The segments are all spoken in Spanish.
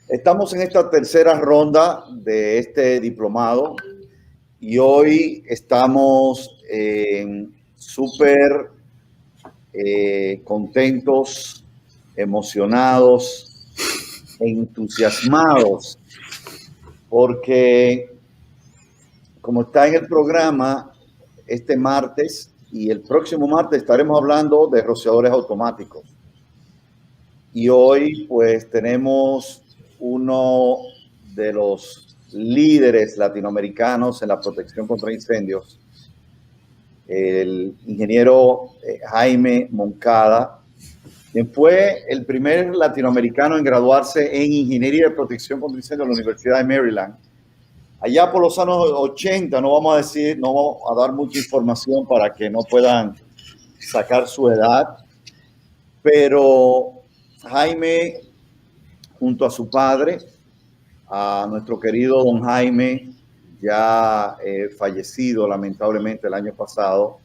Estamos en esta tercera ronda de este diplomado y hoy estamos súper contentos, emocionados, entusiasmados, porque como está en el programa, este martes y el próximo martes estaremos hablando de rociadores automáticos. Y hoy pues tenemos uno de los líderes latinoamericanos en la protección contra incendios, el ingeniero Jaime Moncada, quien fue el primer latinoamericano en graduarse en Ingeniería de Protección contra Incendios en la Universidad de Maryland. Allá por los años 80, no vamos a dar mucha información para que no puedan sacar su edad, pero Jaime, junto a su padre, a nuestro querido don Jaime, ya fallecido lamentablemente el año pasado,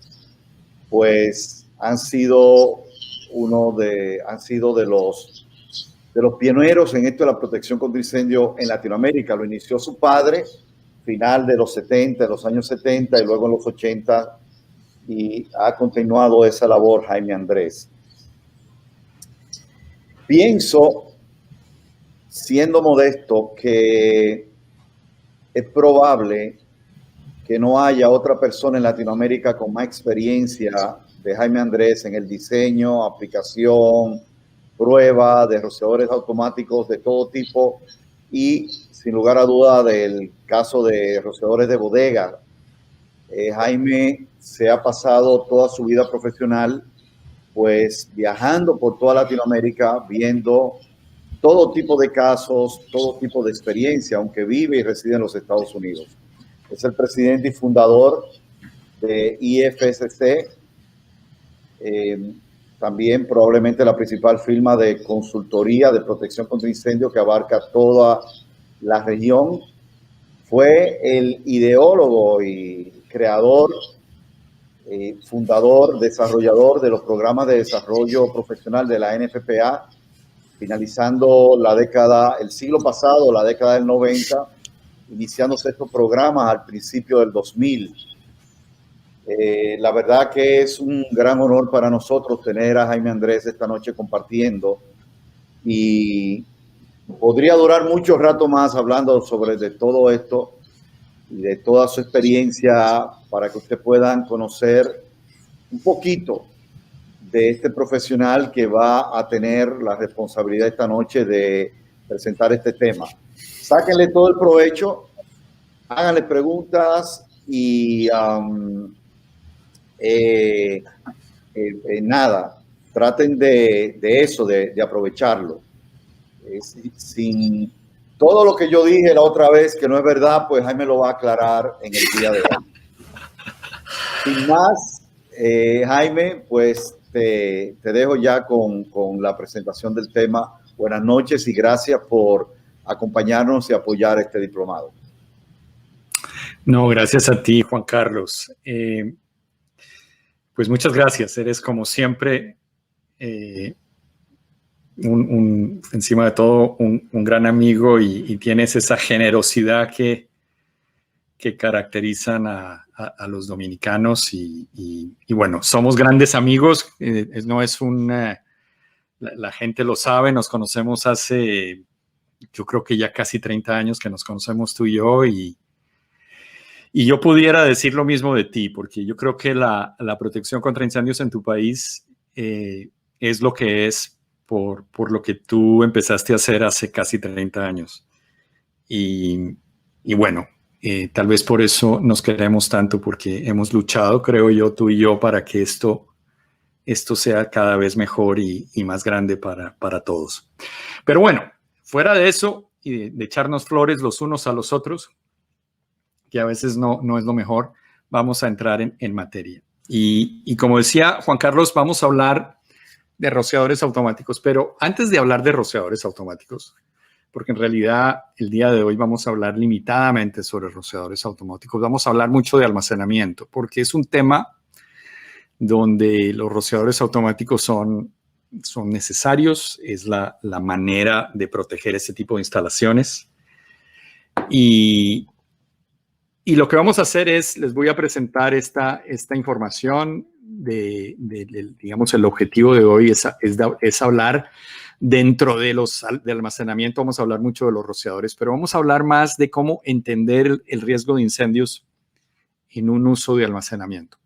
pues han sido de los pioneros en esto de la protección contra incendios en Latinoamérica. Lo inició su padre, final de los 70, de los años 70 y luego en los 80, y ha continuado esa labor Jaime Andrés. Pienso, siendo modesto, que es probable que no haya otra persona en Latinoamérica con más experiencia de Jaime Andrés en el diseño, aplicación, prueba de rociadores automáticos de todo tipo y, sin lugar a duda, del caso de rociadores de bodega. Jaime se ha pasado toda su vida profesional pues viajando por toda Latinoamérica, viendo todo tipo de casos, todo tipo de experiencia, aunque vive y reside en los Estados Unidos. Es el presidente y fundador de IFSC, también probablemente la principal firma de consultoría de protección contra incendios que abarca toda la región. Fue el ideólogo y creador, fundador, desarrollador de los programas de desarrollo profesional de la NFPA, finalizando el siglo pasado, la década del 90, iniciándose estos programas al principio del 2000. La verdad que es un gran honor para nosotros tener a Jaime Andrés esta noche compartiendo, y podría durar mucho rato más hablando de todo esto y de toda su experiencia para que ustedes puedan conocer un poquito de este profesional que va a tener la responsabilidad esta noche de presentar este tema. Sáquenle todo el provecho, háganle preguntas y nada, traten de eso, de aprovecharlo. Sin todo lo que yo dije la otra vez que no es verdad, pues Jaime lo va a aclarar en el día de hoy. Sin más, Jaime, pues te dejo ya con la presentación del tema. Buenas noches y gracias por acompañarnos y apoyar este diplomado. No, gracias a ti, Juan Carlos. Pues muchas gracias. Eres, como siempre, encima de todo, un gran amigo y tienes esa generosidad que caracterizan a los dominicanos y bueno, somos grandes amigos. No es la gente lo sabe, nos conocemos hace, yo creo que ya casi 30 años que nos conocemos tú y yo, y yo pudiera decir lo mismo de ti, porque yo creo que la protección contra incendios en tu país es lo que es por lo que tú empezaste a hacer hace casi 30 años. Y bueno, tal vez por eso nos queremos tanto, porque hemos luchado, creo yo, tú y yo, para que esto sea cada vez mejor y más grande para todos. Pero bueno, fuera de eso y de echarnos flores los unos a los otros, que a veces no es lo mejor, vamos a entrar en materia. Y como decía Juan Carlos, vamos a hablar de rociadores automáticos, pero antes de hablar de rociadores automáticos, porque en realidad el día de hoy vamos a hablar limitadamente sobre rociadores automáticos, vamos a hablar mucho de almacenamiento, porque es un tema donde los rociadores automáticos son son necesarios, es la manera de proteger este tipo de instalaciones. Y lo que vamos a hacer es, les voy a presentar esta información digamos, el objetivo de hoy es hablar dentro del almacenamiento. Vamos a hablar mucho de los rociadores, pero vamos a hablar más de cómo entender el riesgo de incendios en un uso de almacenamiento.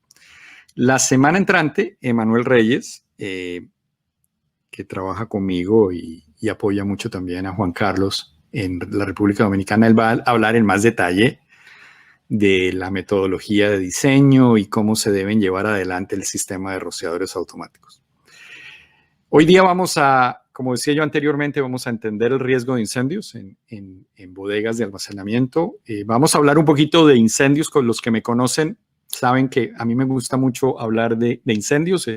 La semana entrante, Emanuel Reyes, que trabaja conmigo y apoya mucho también a Juan Carlos en la República Dominicana, él va a hablar en más detalle de la metodología de diseño y cómo se deben llevar adelante el sistema de rociadores automáticos. Hoy día vamos a, como decía yo anteriormente, vamos a entender el riesgo de incendios en bodegas de almacenamiento. Vamos a hablar un poquito de incendios. Con los que me conocen saben que a mí me gusta mucho hablar de incendios.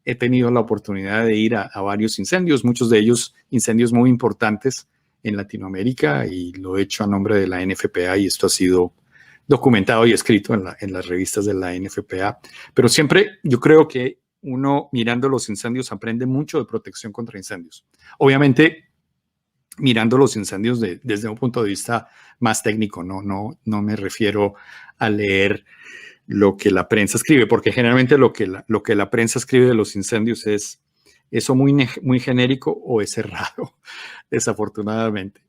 He tenido la oportunidad de ir a varios incendios, muchos de ellos incendios muy importantes en Latinoamérica, y lo he hecho a nombre de la NFPA, y esto ha sido documentado y escrito en las revistas de la NFPA. Pero siempre yo creo que uno, mirando los incendios, aprende mucho de protección contra incendios. Obviamente, mirando los incendios desde un punto de vista más técnico, no me refiero a leer lo que la prensa escribe, porque generalmente lo que la prensa escribe de los incendios es eso muy genérico o es errado, desafortunadamente.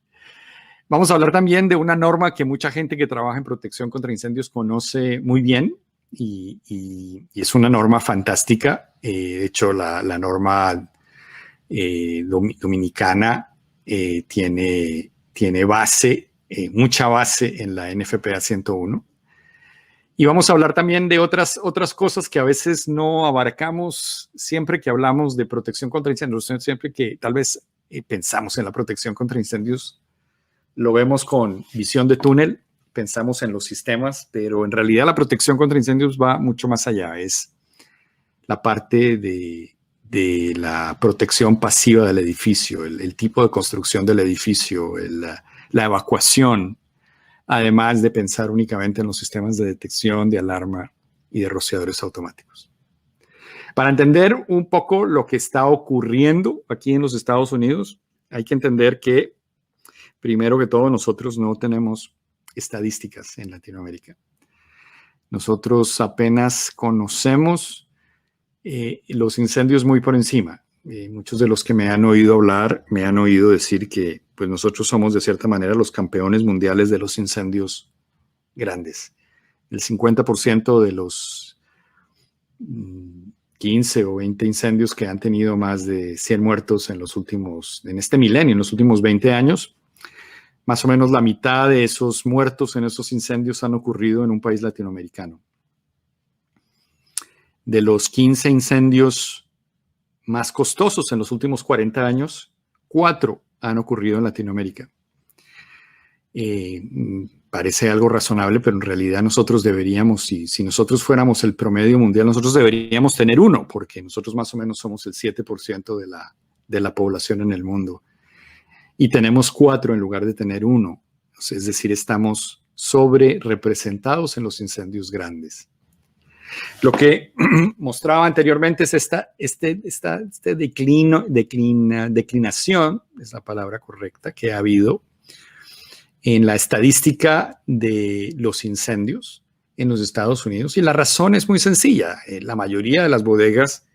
Vamos a hablar también de una norma que mucha gente que trabaja en protección contra incendios conoce muy bien, y es una norma fantástica. De hecho, la norma dominicana tiene base, mucha base en la NFPA 101. Y vamos a hablar también de otras cosas que a veces no abarcamos siempre que hablamos de protección contra incendios. Siempre que tal vez pensamos en la protección contra incendios, lo vemos con visión de túnel, pensamos en los sistemas, pero en realidad la protección contra incendios va mucho más allá. Es la parte de la protección pasiva del edificio, el tipo de construcción del edificio, la evacuación, además de pensar únicamente en los sistemas de detección, de alarma y de rociadores automáticos. Para entender un poco lo que está ocurriendo aquí en los Estados Unidos, hay que entender que, primero que todo, nosotros no tenemos estadísticas en Latinoamérica. Nosotros apenas conocemos los incendios muy por encima. Muchos de los que me han oído hablar, me han oído decir que pues nosotros somos de cierta manera los campeones mundiales de los incendios grandes. El 50% de los 15 o 20 incendios que han tenido más de 100 muertos en este milenio, en los últimos 20 años, más o menos la mitad de esos muertos en esos incendios han ocurrido en un país latinoamericano. De los 15 incendios más costosos en los últimos 40 años, 4 han ocurrido en Latinoamérica. Parece algo razonable, pero en realidad nosotros deberíamos, si nosotros fuéramos el promedio mundial, nosotros deberíamos tener 1, porque nosotros más o menos somos el 7% de la población en el mundo. Y tenemos 4 en lugar de tener 1. Es decir, estamos sobre representados en los incendios grandes. Lo que mostraba anteriormente es este declinación, es la palabra correcta, que ha habido en la estadística de los incendios en los Estados Unidos. Y la razón es muy sencilla. La mayoría de las bodegas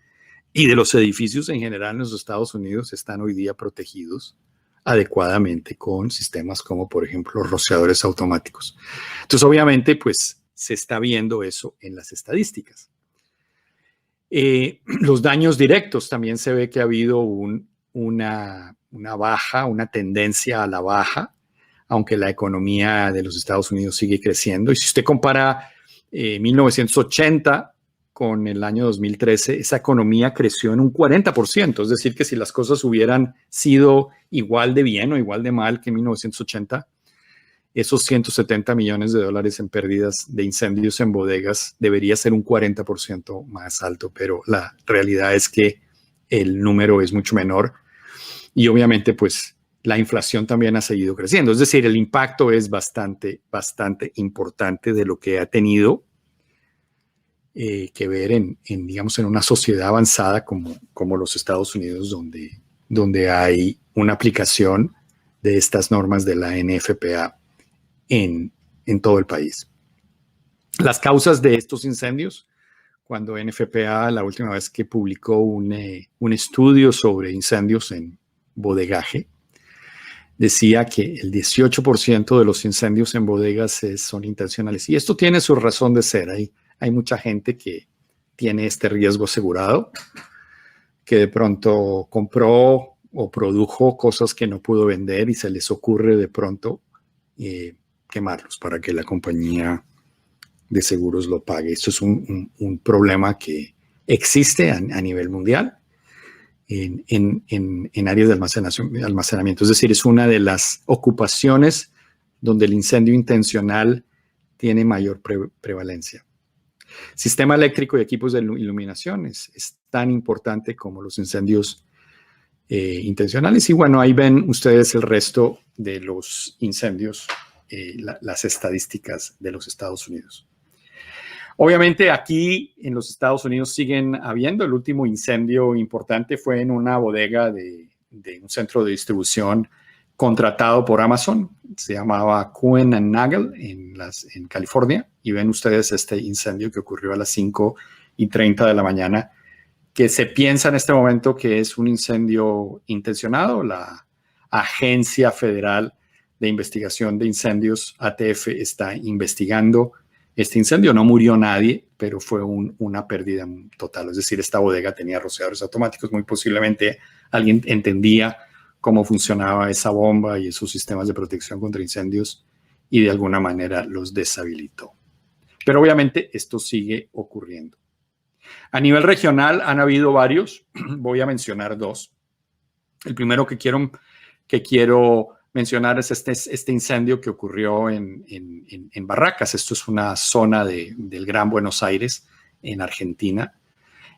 y de los edificios en general en los Estados Unidos están hoy día protegidos adecuadamente con sistemas como, por ejemplo, rociadores automáticos. Entonces, obviamente, pues se está viendo eso en las estadísticas. Los daños directos, también se ve que ha habido una tendencia a la baja, aunque la economía de los Estados Unidos sigue creciendo. Y si usted compara 1980 con el año 2013, esa economía creció en un 40%. Es decir, que si las cosas hubieran sido igual de bien o igual de mal que en 1980, esos $170 millones en pérdidas de incendios en bodegas debería ser un 40% más alto, pero la realidad es que el número es mucho menor y obviamente pues la inflación también ha seguido creciendo. Es decir, el impacto es bastante importante de lo que ha tenido que ver digamos, en una sociedad avanzada como los Estados Unidos, donde hay una aplicación de estas normas de la NFPA en todo el país. Las causas de estos incendios, cuando NFPA, la última vez que publicó un estudio sobre incendios en bodegaje, decía que el 18% de los incendios en bodegas son intencionales. Y esto tiene su razón de ser. Hay mucha gente que tiene este riesgo asegurado, que de pronto compró o produjo cosas que no pudo vender y se les ocurre de pronto quemarlos para que la compañía de seguros lo pague. Esto es un problema que existe a nivel mundial en áreas de almacenamiento. Es decir, es una de las ocupaciones donde el incendio intencional tiene mayor prevalencia. Sistema eléctrico y equipos de iluminación es tan importante como los incendios intencionales. Y bueno, ahí ven ustedes el resto de los incendios, las estadísticas de los Estados Unidos. Obviamente aquí en los Estados Unidos siguen habiendo. El último incendio importante fue en una bodega de un centro de distribución contratado por Amazon. Se llamaba Cohen & Nagel en California. Y ven ustedes este incendio que ocurrió a las 5:30 de la mañana, que se piensa en este momento que es un incendio intencionado. La Agencia Federal de Investigación de Incendios, ATF, está investigando este incendio. No murió nadie, pero fue una pérdida total. Es decir, esta bodega tenía rociadores automáticos. Muy posiblemente alguien entendía cómo funcionaba esa bomba y esos sistemas de protección contra incendios y de alguna manera los deshabilitó. Pero obviamente esto sigue ocurriendo. A nivel regional han habido varios. Voy a mencionar dos. El primero que quiero mencionar es este incendio que ocurrió en Barracas. Esto es una zona del Gran Buenos Aires, en Argentina,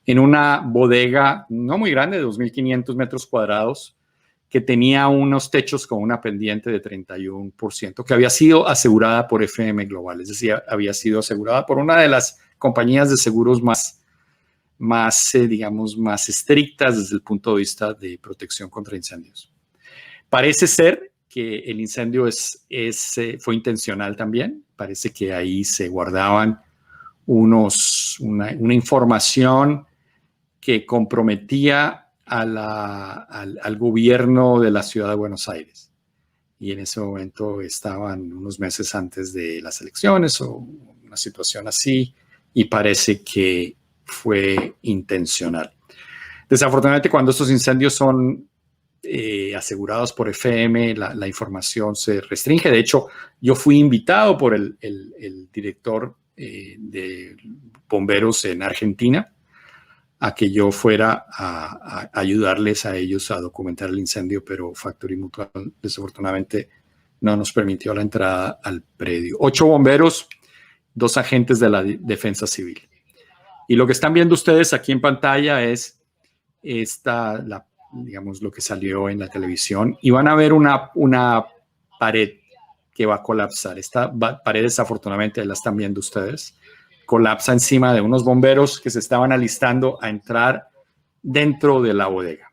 en una bodega no muy grande, de 2.500 metros cuadrados, que tenía unos techos con una pendiente de 31%, que había sido asegurada por FM Global. Es decir, había sido asegurada por una de las compañías de seguros digamos, más estrictas desde el punto de vista de protección contra incendios. Parece ser que el incendio fue intencional también. Parece que ahí se guardaban una información que comprometía al gobierno de la ciudad de Buenos Aires. Y en ese momento estaban unos meses antes de las elecciones o una situación así, y parece que fue intencional. Desafortunadamente, cuando estos incendios son asegurados por FM, la información se restringe. De hecho, yo fui invitado por el director de bomberos en Argentina a que yo fuera a ayudarles a ellos a documentar el incendio, pero Factory Mutual desafortunadamente no nos permitió la entrada al predio. 8 bomberos, 2 agentes de la defensa civil. Y lo que están viendo ustedes aquí en pantalla es digamos, lo que salió en la televisión, y van a ver una pared que va a colapsar. Esta pared, desafortunadamente, la están viendo ustedes, colapsa encima de unos bomberos que se estaban alistando a entrar dentro de la bodega.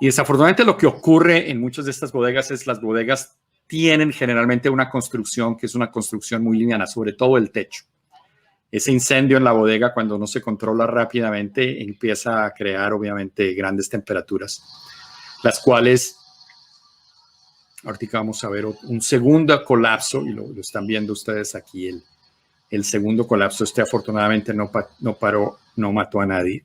Y desafortunadamente lo que ocurre en muchas de estas bodegas es las bodegas tienen generalmente una construcción que es una construcción muy lineal, sobre todo el techo. Ese incendio en la bodega, cuando no se controla rápidamente, empieza a crear obviamente grandes temperaturas, las cuales, ahorita vamos a ver un segundo colapso, y lo están viendo ustedes aquí, el segundo colapso. Afortunadamente no paró, no mató a nadie,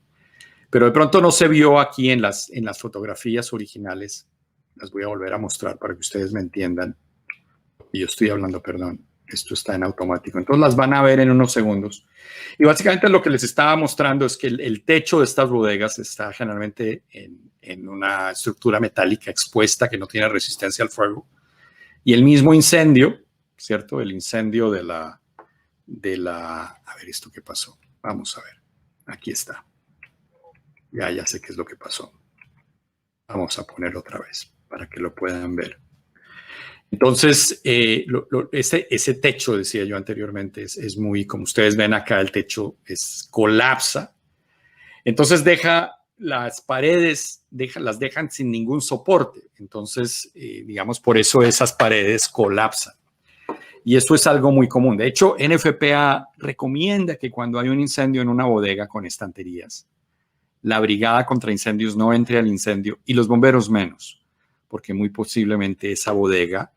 pero de pronto no se vio aquí en las fotografías originales. Las voy a volver a mostrar para que ustedes me entiendan. Y yo estoy hablando, perdón. Esto está en automático. Entonces las van a ver en unos segundos. Y básicamente lo que les estaba mostrando es que el techo de estas bodegas está generalmente en una estructura metálica expuesta que no tiene resistencia al fuego. Y el mismo incendio, ¿cierto? El incendio de la... A ver, ¿esto qué pasó? Vamos a ver. Aquí está. Ya sé qué es lo que pasó. Vamos a ponerlo otra vez para que lo puedan ver. Entonces, ese techo, decía yo anteriormente, es muy, como ustedes ven acá, el techo colapsa. Entonces deja las paredes, las dejan sin ningún soporte. Entonces, digamos, por eso esas paredes colapsan. Y eso es algo muy común. De hecho, NFPA recomienda que cuando hay un incendio en una bodega con estanterías, la brigada contra incendios no entre al incendio y los bomberos menos, porque muy posiblemente esa bodega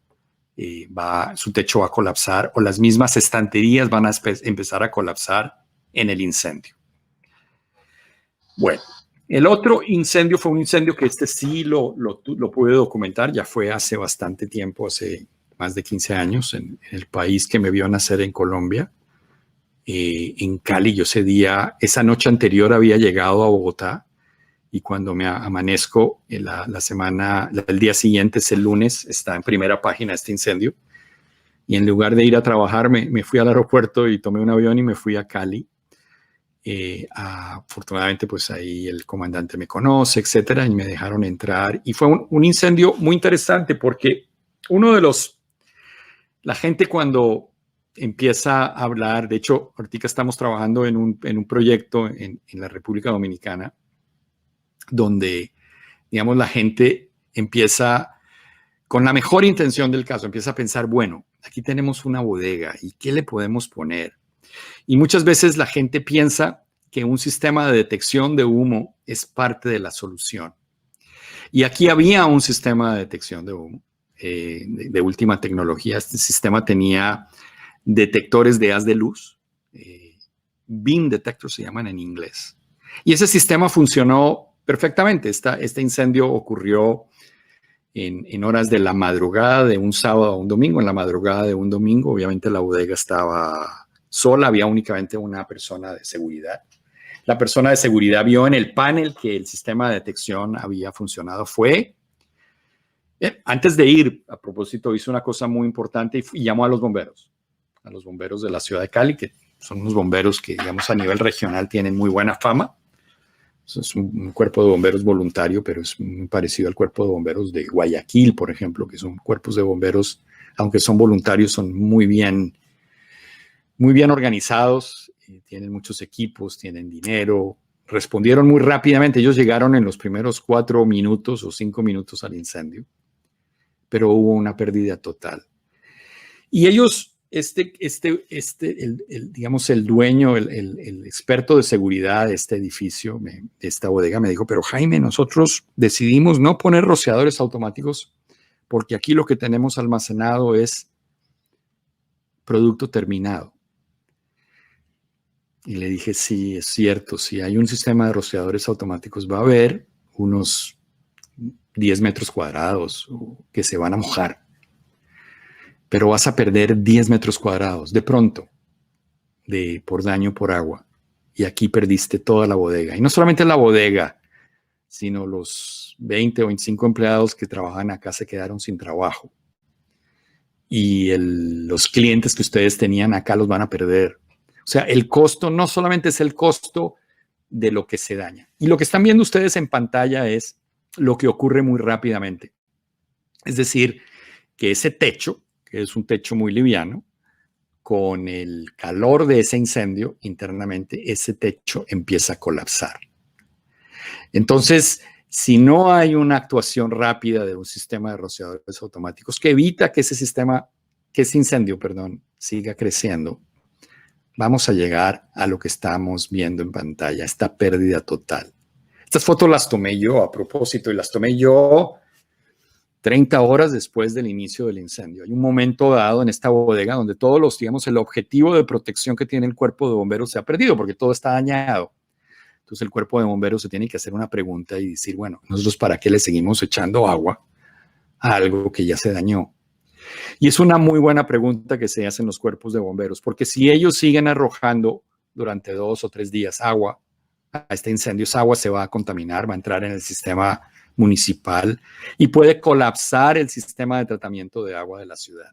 su techo va a colapsar o las mismas estanterías van a empezar a colapsar en el incendio. Bueno, el otro incendio fue un incendio que sí lo pude documentar, ya fue hace bastante tiempo, hace más de 15 años, en el país que me vio nacer en Colombia, en Cali. Yo esa noche anterior había llegado a Bogotá y cuando me amanezco el día siguiente, es el lunes, está en primera página este incendio. Y en lugar de ir a trabajar, me fui al aeropuerto y tomé un avión y me fui a Cali. Afortunadamente, pues ahí el comandante me conoce, etcétera, y me dejaron entrar. Y fue un incendio muy interesante porque la gente cuando empieza a hablar, de hecho, ahorita estamos trabajando en un proyecto en la República Dominicana, donde, digamos, la gente empieza, con la mejor intención del caso, empieza a pensar, bueno, aquí tenemos una bodega, ¿y qué le podemos poner? Y muchas veces la gente piensa que un sistema de detección de humo es parte de la solución. Y aquí había un sistema de detección de humo de última tecnología. Este sistema tenía detectores de haz de luz, beam detectors se llaman en inglés. Y ese sistema funcionó perfectamente. Este incendio ocurrió en horas de la madrugada de un sábado a un domingo. En la madrugada de un domingo, obviamente la bodega estaba sola, había únicamente una persona de seguridad. La persona de seguridad vio en el panel que el sistema de detección había funcionado. Antes de ir, a propósito, hizo una cosa muy importante y llamó a los bomberos de la ciudad de Cali, que son unos bomberos que, digamos, a nivel regional tienen muy buena fama. Es un cuerpo de bomberos voluntario, pero es muy parecido al cuerpo de bomberos de Guayaquil, por ejemplo, que son cuerpos de bomberos, aunque son voluntarios, son muy bien organizados, tienen muchos equipos, tienen dinero, respondieron muy rápidamente. Ellos llegaron en los primeros 4 minutos o 5 minutos al incendio, pero hubo una pérdida total. Y ellos, digamos, el dueño, el experto de seguridad de este edificio, de esta bodega, me dijo, pero Jaime, nosotros decidimos no poner rociadores automáticos porque aquí lo que tenemos almacenado es producto terminado. Y le dije, sí, es cierto, si hay un sistema de rociadores automáticos va a haber unos 10 metros cuadrados que se van a mojar, pero vas a perder 10 metros cuadrados de pronto por daño por agua. Y aquí perdiste toda la bodega. Y no solamente la bodega, sino los 20 o 25 empleados que trabajan acá se quedaron sin trabajo. Y los clientes que ustedes tenían acá los van a perder. O sea, el costo no solamente es el costo de lo que se daña. Y lo que están viendo ustedes en pantalla es lo que ocurre muy rápidamente. Es decir, que ese techo, que es un techo muy liviano, con el calor de ese incendio internamente, ese techo empieza a colapsar. Entonces, si no hay una actuación rápida de un sistema de rociadores automáticos que evita que ese incendio, siga creciendo, vamos a llegar a lo que estamos viendo en pantalla, esta pérdida total. Estas fotos las tomé yo a propósito y las tomé yo 30 horas después del inicio del incendio. Hay un momento dado en esta bodega donde el objetivo de protección que tiene el cuerpo de bomberos se ha perdido porque todo está dañado. Entonces el cuerpo de bomberos se tiene que hacer una pregunta y decir, bueno, nosotros ¿para qué le seguimos echando agua a algo que ya se dañó? Y es una muy buena pregunta que se hacen los cuerpos de bomberos, porque si ellos siguen arrojando durante 2 o 3 días agua a este incendio, esa agua se va a contaminar, va a entrar en el sistema municipal y puede colapsar el sistema de tratamiento de agua de la ciudad.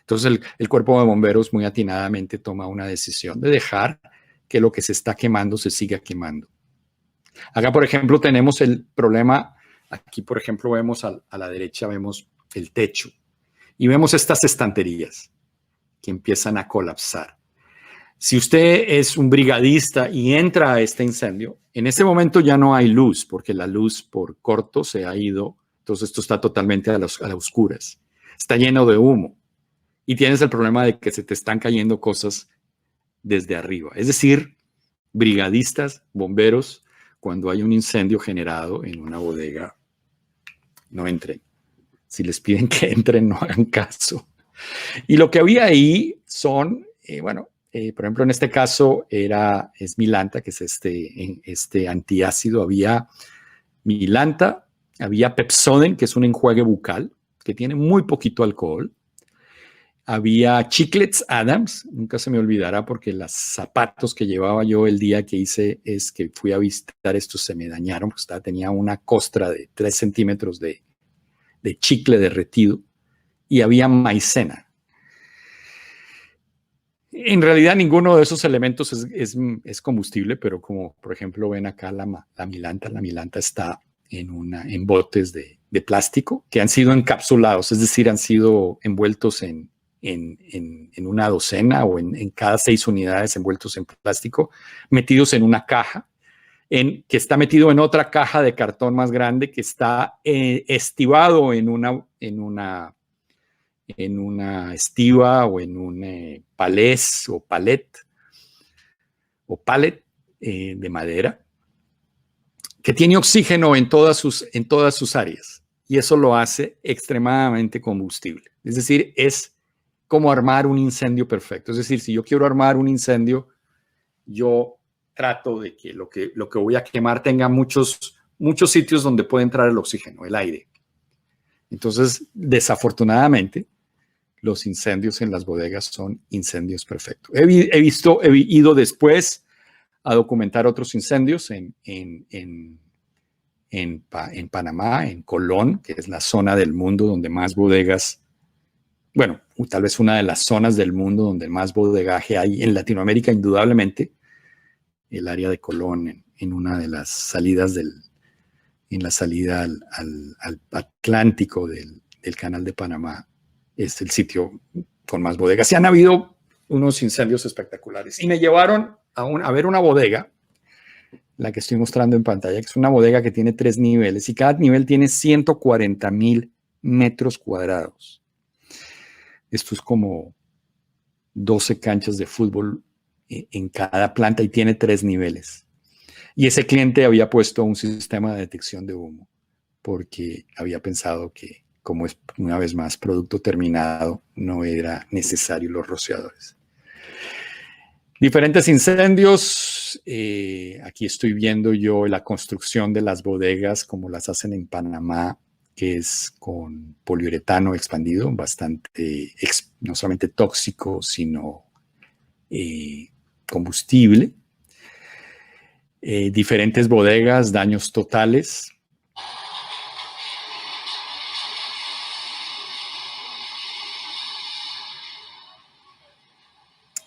Entonces el cuerpo de bomberos muy atinadamente toma una decisión de dejar que lo que se está quemando se siga quemando. Acá, por ejemplo, tenemos el problema, aquí, por ejemplo, vemos a la derecha, vemos el techo. y vemos estas estanterías que empiezan a colapsar. Si usted es un brigadista y entra a este incendio, en este momento ya no hay luz, porque la luz por corto se ha ido, entonces esto está totalmente a las oscuras. Está lleno de humo y tienes el problema de que se te están cayendo cosas desde arriba. Es decir, brigadistas, bomberos, cuando hay un incendio generado en una bodega, no entren. Si les piden que entren, no hagan caso. Y lo que había ahí son, por ejemplo, en este caso es Milanta, que es este antiácido. Había Milanta, había Pepsodent, que es un enjuague bucal, que tiene muy poquito alcohol. Había Chiclets Adams, nunca se me olvidará porque los zapatos que llevaba yo el día que fui a visitar estos se me dañaron, porque tenía una costra de 3 centímetros de chicle derretido. Y había maicena. En realidad ninguno de esos elementos es combustible, pero como por ejemplo ven acá la Milanta está en botes de plástico que han sido encapsulados, es decir, han sido envueltos en una docena o en cada 6 unidades envueltos en plástico, metidos en una caja, que está metido en otra caja de cartón más grande que está estibado en una estiva o en un palés o palet de madera que tiene oxígeno en todas sus áreas, y eso lo hace extremadamente combustible. Es decir, es como armar un incendio perfecto. Es decir, si yo quiero armar un incendio, yo trato de que lo que voy a quemar tenga muchos sitios donde puede entrar el oxígeno, el aire. Entonces, desafortunadamente, los incendios en las bodegas son incendios perfectos. He ido después a documentar otros incendios en Panamá, en Colón, que es la zona del mundo donde más bodegas, bueno, tal vez una de las zonas del mundo donde más bodegaje hay en Latinoamérica, indudablemente, el área de Colón, en una de las salidas en la salida al Atlántico del Canal de Panamá, es el sitio con más bodegas. Y han habido unos incendios espectaculares. Y me llevaron a ver una bodega, la que estoy mostrando en pantalla, que es una bodega que tiene 3 niveles y cada nivel tiene 140,000 metros cuadrados. Esto es como 12 canchas de fútbol en cada planta y tiene 3 niveles. Y ese cliente había puesto un sistema de detección de humo porque había pensado que, como es una vez más producto terminado, no era necesario los rociadores. Diferentes incendios. Aquí estoy viendo yo la construcción de las bodegas como las hacen en Panamá, que es con poliuretano expandido, bastante, no solamente tóxico, sino combustible. Diferentes bodegas, daños totales.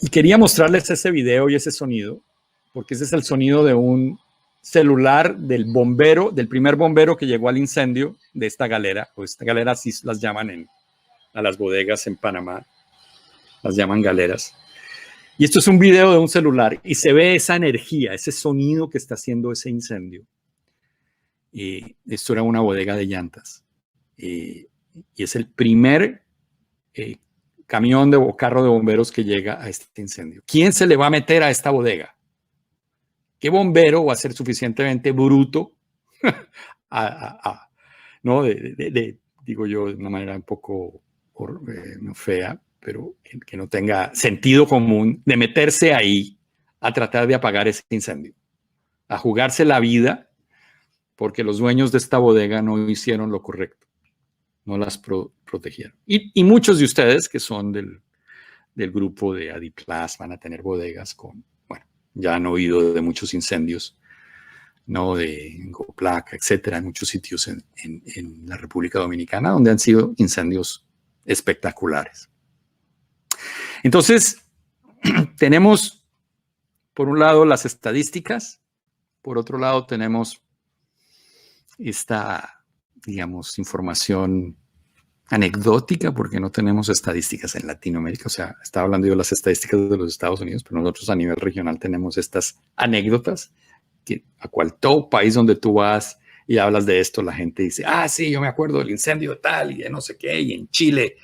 Y quería mostrarles ese video y ese sonido, porque ese es el sonido de un celular del bombero, del primer bombero que llegó al incendio de esta galera, o esta galera así las llaman a las bodegas en Panamá, las llaman galeras. Y esto es un video de un celular y se ve esa energía, ese sonido que está haciendo ese incendio. Esto era una bodega de llantas. Y es el primer camión o carro de bomberos que llega a este incendio. ¿Quién se le va a meter a esta bodega? ¿Qué bombero va a ser suficientemente bruto ¿no? Digo yo de una manera un poco no fea, pero que no tenga sentido común, de meterse ahí a tratar de apagar ese incendio, a jugarse la vida porque los dueños de esta bodega no hicieron lo correcto, no las protegieron. Y muchos de ustedes que son del grupo de Adiplas van a tener bodegas ya han oído de muchos incendios, ¿no? De Goplac, etcétera, en muchos sitios en la República Dominicana, donde han sido incendios espectaculares. Entonces, tenemos, por un lado, las estadísticas, por otro lado, tenemos esta, digamos, información anecdótica porque no tenemos estadísticas en Latinoamérica. O sea, estaba hablando yo de las estadísticas de los Estados Unidos, pero nosotros a nivel regional tenemos estas anécdotas que a cual todo país donde tú vas y hablas de esto, la gente dice, ah, sí, yo me acuerdo del incendio tal y de no sé qué, y en Chile,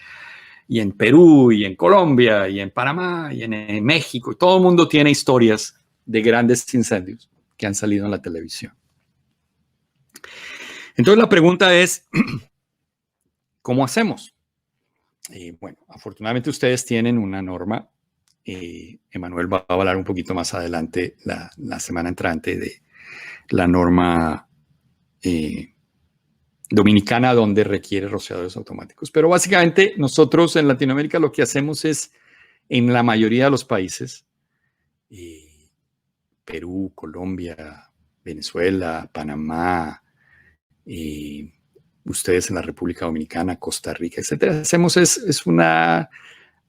y en Perú, y en Colombia, y en Panamá, y en México. Y todo el mundo tiene historias de grandes incendios que han salido en la televisión. Entonces la pregunta es, ¿cómo hacemos? Bueno, afortunadamente ustedes tienen una norma. Emanuel va a hablar un poquito más adelante, la semana entrante, de la norma dominicana donde requiere rociadores automáticos. Pero básicamente nosotros en Latinoamérica lo que hacemos es, en la mayoría de los países, Perú, Colombia, Venezuela, Panamá, ustedes en la República Dominicana, Costa Rica, etcétera, hacemos es una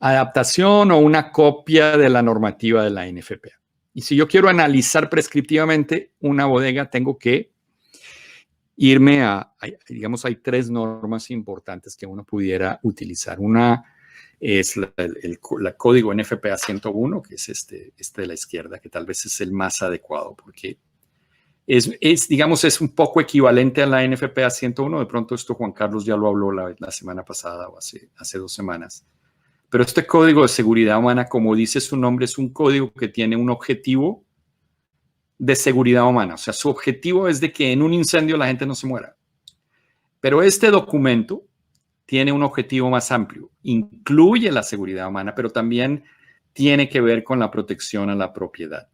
adaptación o una copia de la normativa de la NFPA. Y si yo quiero analizar prescriptivamente una bodega, tengo que irme digamos, hay 3 normas importantes que uno pudiera utilizar. Una es el código NFPA 101, que es este de la izquierda, que tal vez es el más adecuado porque digamos, es un poco equivalente a la NFPA 101. De pronto esto Juan Carlos ya lo habló la semana pasada o hace 2 semanas. Pero este código de seguridad humana, como dice su nombre, es un código que tiene un objetivo de seguridad humana. O sea, su objetivo es de que en un incendio la gente no se muera. Pero este documento tiene un objetivo más amplio. Incluye la seguridad humana, pero también tiene que ver con la protección a la propiedad.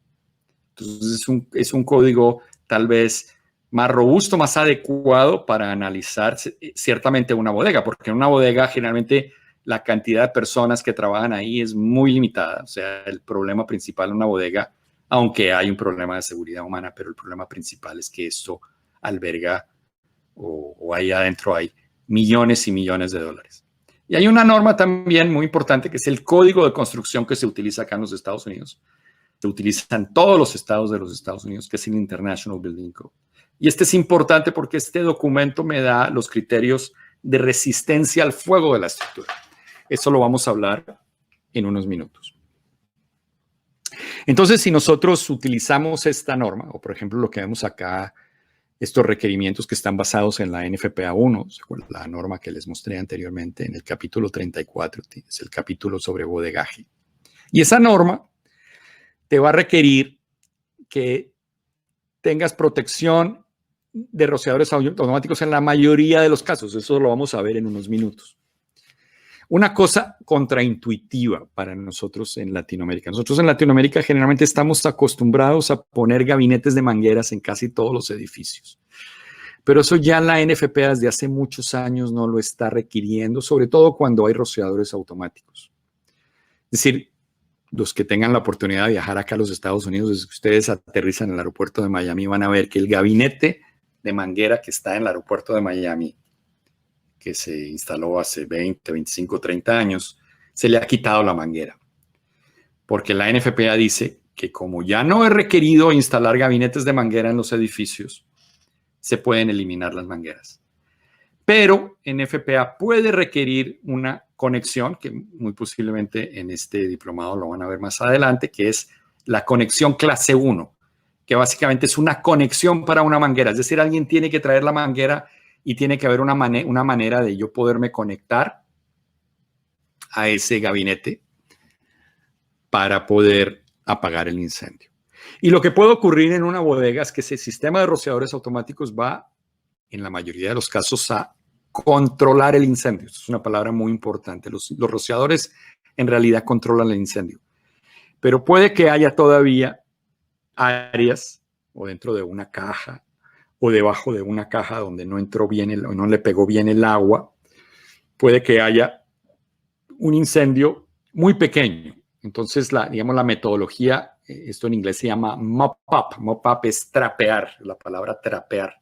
Entonces es un código tal vez más robusto, más adecuado para analizar ciertamente una bodega, porque en una bodega generalmente la cantidad de personas que trabajan ahí es muy limitada. O sea, el problema principal en una bodega, aunque hay un problema de seguridad humana, pero el problema principal es que esto alberga o ahí adentro hay millones y millones de dólares. Y hay una norma también muy importante que es el código de construcción que se utiliza acá en los Estados Unidos. Se utiliza en todos los estados de los Estados Unidos, que es el International Building Code. Y este es importante porque este documento me da los criterios de resistencia al fuego de la estructura. Eso lo vamos a hablar en unos minutos. Entonces, si nosotros utilizamos esta norma, o por ejemplo lo que vemos acá, estos requerimientos que están basados en la NFPA 1, la norma que les mostré anteriormente en el capítulo 34, es el capítulo sobre bodegaje. Y esa norma te va a requerir que tengas protección de rociadores automáticos en la mayoría de los casos. Eso lo vamos a ver en unos minutos. Una cosa contraintuitiva para nosotros en Latinoamérica. Nosotros en Latinoamérica generalmente estamos acostumbrados a poner gabinetes de mangueras en casi todos los edificios. Pero eso ya la NFPA desde hace muchos años no lo está requiriendo, sobre todo cuando hay rociadores automáticos. Es decir, los que tengan la oportunidad de viajar acá a los Estados Unidos, desde que ustedes aterrizan en el aeropuerto de Miami, van a ver que el gabinete de manguera que está en el aeropuerto de Miami, que se instaló hace 20, 25, 30 años, se le ha quitado la manguera. Porque la NFPA dice que como ya no es requerido instalar gabinetes de manguera en los edificios, se pueden eliminar las mangueras. Pero NFPA puede requerir una conexión, que muy posiblemente en este diplomado lo van a ver más adelante, que es la conexión clase 1, que básicamente es una conexión para una manguera. Es decir, alguien tiene que traer la manguera y tiene que haber una manera de yo poderme conectar a ese gabinete para poder apagar el incendio. Y lo que puede ocurrir en una bodega es que ese sistema de rociadores automáticos va, en la mayoría de los casos, a controlar el incendio. Esto es una palabra muy importante. Los rociadores en realidad controlan el incendio. Pero puede que haya todavía áreas o dentro de una caja o debajo de una caja donde no entró bien no le pegó bien el agua. Puede que haya un incendio muy pequeño. Entonces, digamos, la metodología, esto en inglés se llama mop-up. Mop-up es trapear, la palabra trapear.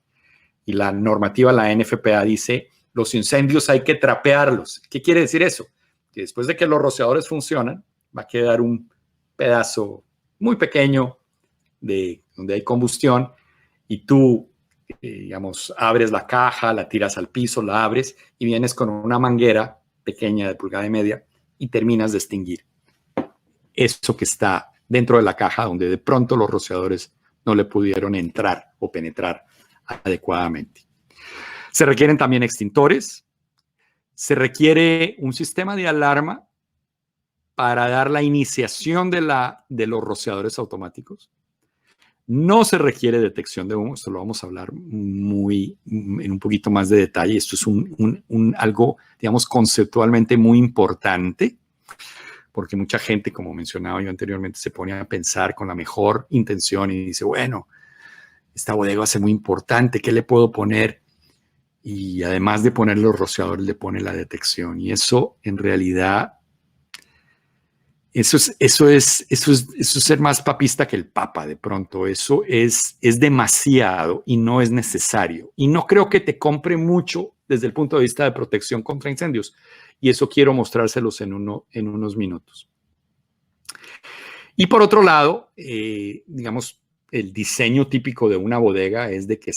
Y la normativa, la NFPA, dice, los incendios hay que trapearlos. ¿Qué quiere decir eso? Que después de que los rociadores funcionan, va a quedar un pedazo muy pequeño donde hay combustión y tú digamos, abres la caja, la tiras al piso, la abres y vienes con una manguera pequeña de pulgada y media y terminas de extinguir eso que está dentro de la caja donde de pronto los rociadores no le pudieron entrar o penetrar adecuadamente. Se requieren también extintores, se requiere un sistema de alarma para dar la iniciación de los rociadores automáticos. No se requiere detección de humo, esto lo vamos a hablar en un poquito más de detalle. Esto es algo, digamos, conceptualmente muy importante, porque mucha gente, como mencionaba yo anteriormente, se pone a pensar con la mejor intención y dice, bueno, esta bodega va a ser muy importante, ¿qué le puedo poner? Y además de poner los rociadores, le pone la detección. Y eso, en realidad, eso es ser más papista que el Papa de pronto. Eso es demasiado y no es necesario. Y no creo que te compre mucho desde el punto de vista de protección contra incendios. Y eso quiero mostrárselos en unos minutos. Y por otro lado, digamos, el diseño típico de una bodega es de que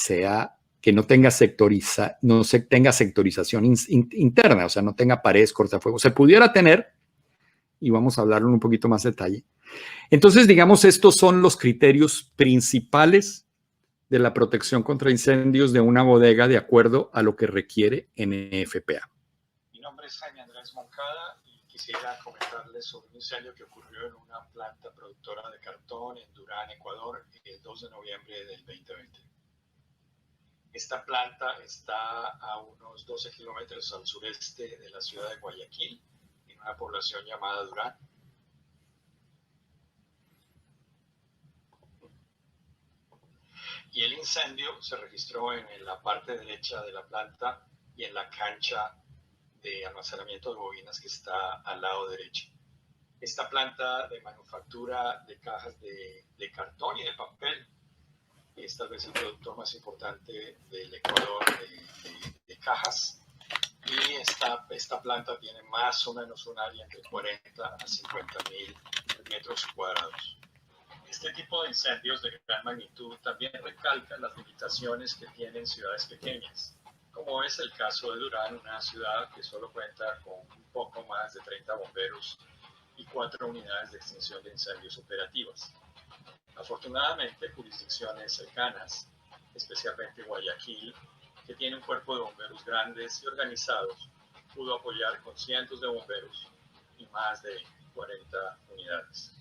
no tenga sectorización interna, o sea, no tenga paredes cortafuegos. Se pudiera tener, y vamos a hablarlo en un poquito más detalle. Entonces, digamos, estos son los criterios principales de la protección contra incendios de una bodega de acuerdo a lo que requiere NFPA. Mi nombre es Jaime Andrés Moncada y quisiera comentarles sobre un incendio que ocurrió en una planta productora de cartón en Durán, Ecuador, el 2 de noviembre del 2020. Esta planta está a unos 12 kilómetros al sureste de la ciudad de Guayaquil, en una población llamada Durán. Y el incendio se registró en la parte derecha de la planta y en la cancha de almacenamiento de bobinas que está al lado derecho. Esta planta de manufactura de cajas de cartón y de papel es tal vez el productor más importante del Ecuador de cajas. Y esta planta tiene más o menos un área entre 40 a 50,000 metros cuadrados. Este tipo de incendios de gran magnitud también recalcan las limitaciones que tienen ciudades pequeñas, como es el caso de Durán, una ciudad que solo cuenta con un poco más de 30 bomberos y 4 unidades de extinción de incendios operativas. Afortunadamente, jurisdicciones cercanas, especialmente Guayaquil, que tiene un cuerpo de bomberos grandes y organizados, pudo apoyar con cientos de bomberos y más de 40 unidades.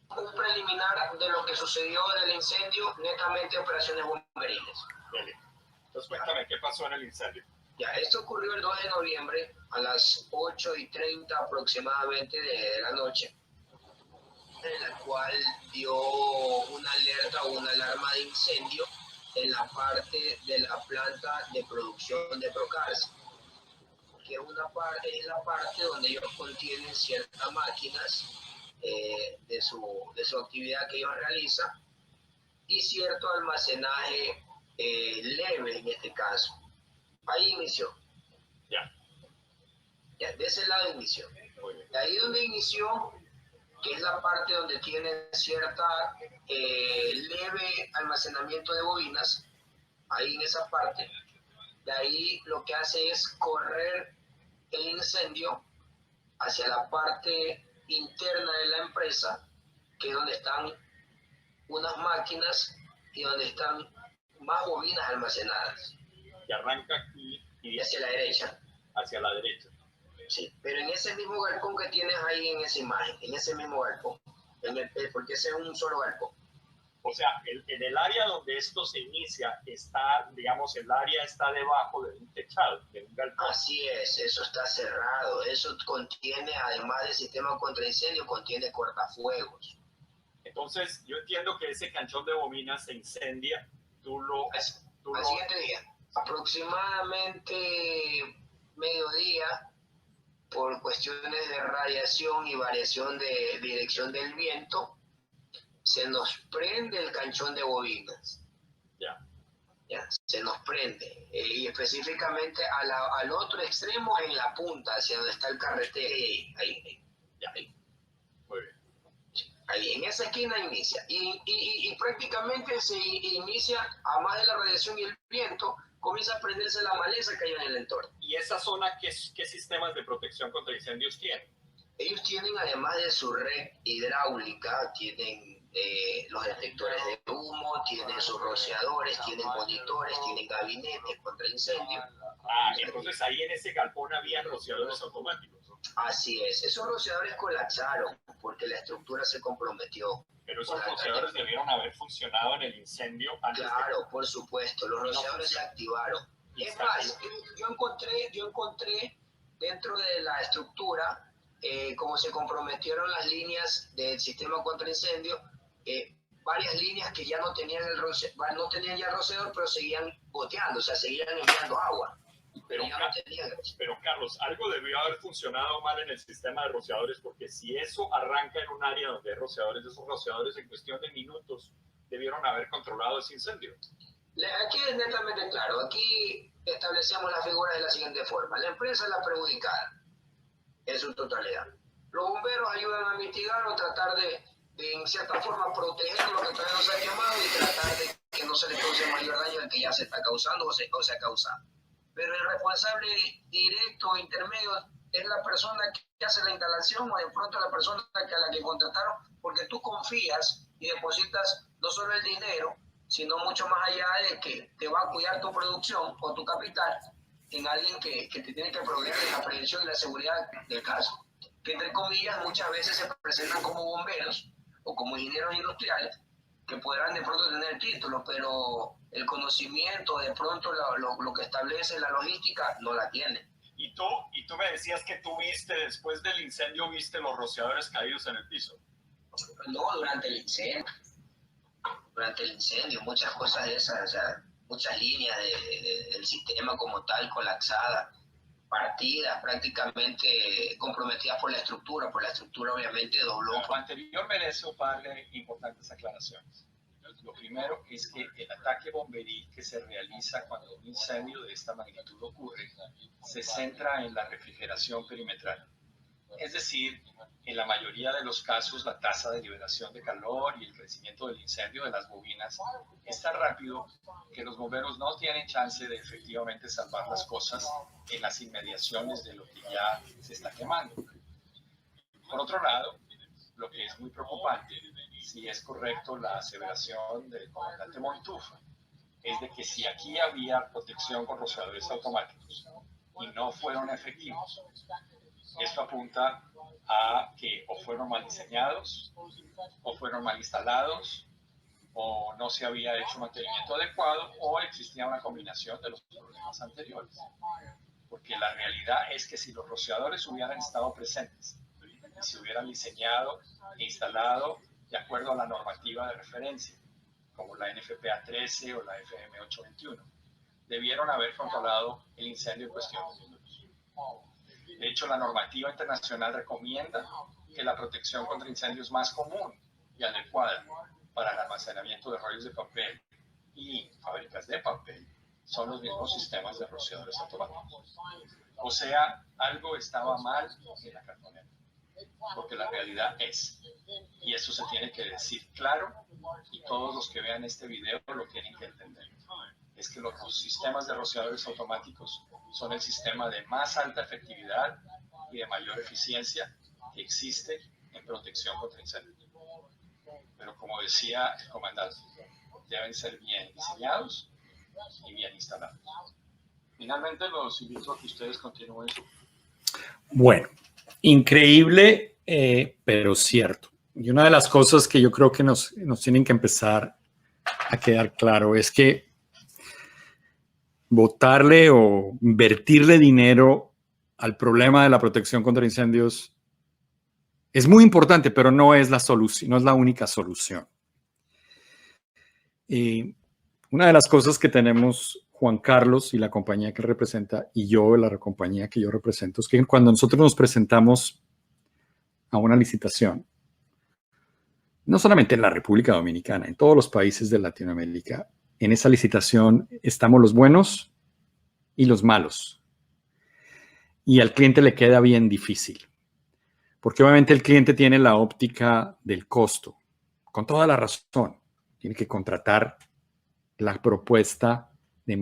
Un preliminar de lo que sucedió en el incendio, netamente operaciones bomberiles. Bien. Entonces, cuéntame, ¿qué pasó en el incendio? Ya, esto ocurrió el 2 de noviembre a las 8:30 aproximadamente de la noche, en la cual dio una alerta o una alarma de incendio en la parte de la planta de producción de Procars, que es la parte donde ellos contienen ciertas máquinas de su actividad que ellos realizan y cierto almacenaje leve en este caso. Ahí inició. Ya, de ese lado inició. De ahí donde inició, que es la parte donde tiene cierta leve almacenamiento de bobinas, ahí en esa parte, de ahí lo que hace es correr el incendio hacia la parte interna de la empresa, que es donde están unas máquinas y donde están más bobinas almacenadas. Que arranca aquí y hacia la derecha. Hacia la derecha. Sí, pero en ese mismo galpón que tienes ahí en esa imagen, en ese mismo galpón, porque ese es un solo galpón. O sea, en el área donde esto se inicia, está, digamos, el área está debajo de un techado, de un galpón. Así es, eso está cerrado. Eso contiene, además del sistema contra incendio, contiene cortafuegos. Entonces, yo entiendo que ese canchón de bobinas se incendia, al siguiente día, aproximadamente mediodía, por cuestiones de radiación y variación de dirección del viento, se nos prende el canchón de bobinas. Ya, se nos prende. Y específicamente al otro extremo, en la punta, hacia donde está el carretero. Ahí. Muy bien. Ahí, en esa esquina inicia. Y prácticamente se inicia, a más de la radiación y el viento, comienza a prenderse la maleza que hay en el entorno. ¿Y esa zona qué sistemas de protección contra incendios tiene? Ellos tienen, además de su red hidráulica, tienen los detectores de humo, tienen sus rociadores, tienen monitores, tienen gabinetes contra incendios. Entonces ahí en ese galpón había rociadores automáticos. Así es, esos rociadores colapsaron porque la estructura se comprometió. Pero esos rociadores debieron haber funcionado en el incendio antes. Claro, por supuesto, los rociadores se activaron. Es más, yo encontré dentro de la estructura, como se comprometieron las líneas del sistema contra incendio, varias líneas que ya no tenían ya el rociador, pero seguían goteando, o sea, seguían enviando agua. Pero Carlos, algo debió haber funcionado mal en el sistema de rociadores, porque si eso arranca en un área donde hay rociadores, esos rociadores en cuestión de minutos debieron haber controlado ese incendio. Aquí es netamente claro, aquí establecemos la figura de la siguiente forma: la empresa es la perjudicada en su totalidad. Los bomberos ayudan a mitigar o tratar de en cierta forma proteger lo que todavía no se ha quemado y tratar de que no se le cause mayor daño al que ya se está causando o se ha causado. Pero el responsable directo o intermedio es la persona que hace la instalación, o de pronto la persona a la que contrataron, porque tú confías y depositas no solo el dinero, sino mucho más allá de que te va a cuidar tu producción o tu capital, en alguien que te tiene que proveer de la prevención y la seguridad del caso. Que entre comillas muchas veces se presentan como bomberos o como ingenieros industriales, que podrán de pronto tener títulos, pero el conocimiento, de pronto lo que establece la logística, no la tienen. Y tú me decías que tú viste, después del incendio, viste los rociadores caídos en el piso. No, durante el incendio, muchas cosas de esas, o sea, muchas líneas del sistema como tal colapsadas, partidas, prácticamente comprometidas por la estructura obviamente dobló. Lo anterior merece un par de importantes aclaraciones. Lo primero es que el ataque bomberil que se realiza cuando un incendio de esta magnitud ocurre se centra en la refrigeración perimetral. Es decir, en la mayoría de los casos la tasa de liberación de calor y el crecimiento del incendio de las bobinas es tan rápido que los bomberos no tienen chance de efectivamente salvar las cosas en las inmediaciones de lo que ya se está quemando. Por otro lado, lo que es muy preocupante, si es correcto la aseveración del comandante Montufa, es de que si aquí había protección con rociadores automáticos y no fueron efectivos, esto apunta a que o fueron mal diseñados, o fueron mal instalados, o no se había hecho mantenimiento adecuado, o existía una combinación de los problemas anteriores. Porque la realidad es que si los rociadores hubieran estado presentes, y se hubieran diseñado e instalado de acuerdo a la normativa de referencia, como la NFPA 13 o la FM 821, debieron haber controlado el incendio en cuestión de minutos. De hecho, la normativa internacional recomienda que la protección contra incendios más común y adecuada para el almacenamiento de rollos de papel y fábricas de papel son los mismos sistemas de rociadores automáticos. O sea, algo estaba mal en la cartonera, porque la realidad es, y eso se tiene que decir claro, y todos los que vean este video lo tienen que entender, es que los sistemas de rociadores automáticos son el sistema de más alta efectividad y de mayor eficiencia que existe en protección contra incendios. Pero como decía el comandante, deben ser bien diseñados y bien instalados. Finalmente los invito a que ustedes continúen su... Bueno, increíble, pero cierto. Y una de las cosas que yo creo que nos tienen que empezar a quedar claro es que botarle o invertirle dinero al problema de la protección contra incendios es muy importante, pero no es la solución, no es la única solución. Una de las cosas que tenemos Juan Carlos y la compañía que representa y yo, la compañía que yo represento, es que cuando nosotros nos presentamos a una licitación, no solamente en la República Dominicana, en todos los países de Latinoamérica, en esa licitación estamos los buenos y los malos. Y al cliente le queda bien difícil, Porque obviamente el cliente tiene la óptica del costo, con toda la razón. Tiene que contratar la propuesta de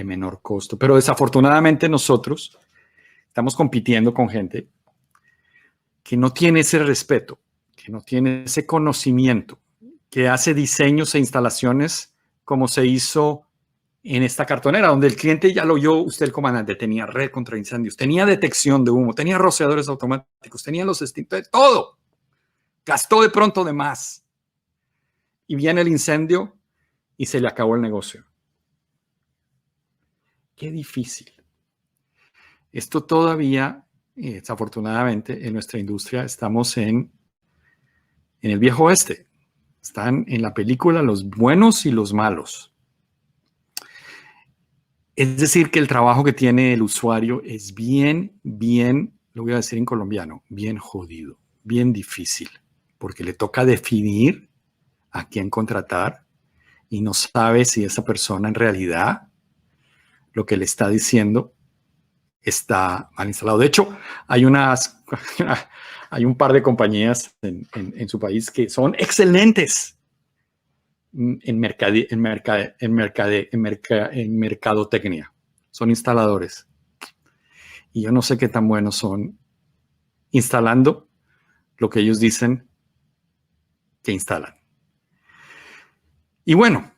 menor costo. Pero desafortunadamente nosotros estamos compitiendo con gente que no tiene ese respeto, que no tiene ese conocimiento, que hace diseños e instalaciones como se hizo en esta cartonera, donde el cliente ya lo oyó, usted el comandante, tenía red contra incendios, tenía detección de humo, tenía rociadores automáticos, tenía los extintores, todo. Gastó de pronto de más. Y viene el incendio y se le acabó el negocio. Qué difícil. Esto todavía, desafortunadamente, en nuestra industria estamos en el viejo oeste. Están en la película los buenos y los malos. Es decir, que el trabajo que tiene el usuario es bien, lo voy a decir en colombiano, bien jodido, bien difícil, porque le toca definir a quién contratar y no sabe si esa persona en realidad lo que le está diciendo está mal instalado. De hecho, hay un par de compañías en su país que son excelentes en mercadotecnia. Son instaladores. Y yo no sé qué tan buenos son instalando lo que ellos dicen que instalan. Y bueno,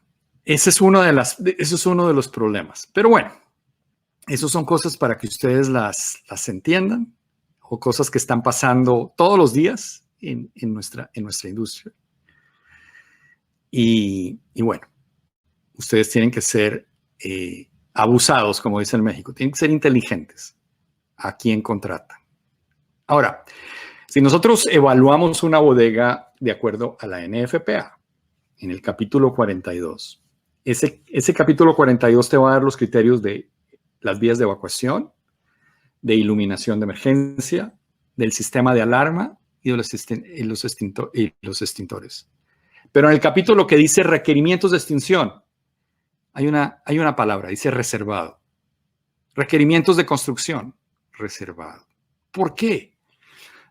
ese es uno de los problemas. Pero bueno, esas son cosas para que ustedes las entiendan, o cosas que están pasando todos los días en nuestra industria. Y bueno, ustedes tienen que ser abusados, como dice en México. Tienen que ser inteligentes a quién contratan. Ahora, si nosotros evaluamos una bodega de acuerdo a la NFPA, en el capítulo 42, ese capítulo 42 te va a dar los criterios de las vías de evacuación, de iluminación de emergencia, del sistema de alarma y de los extintores. Pero en el capítulo que dice requerimientos de extinción, hay una palabra, dice reservado. Requerimientos de construcción, reservado. ¿Por qué?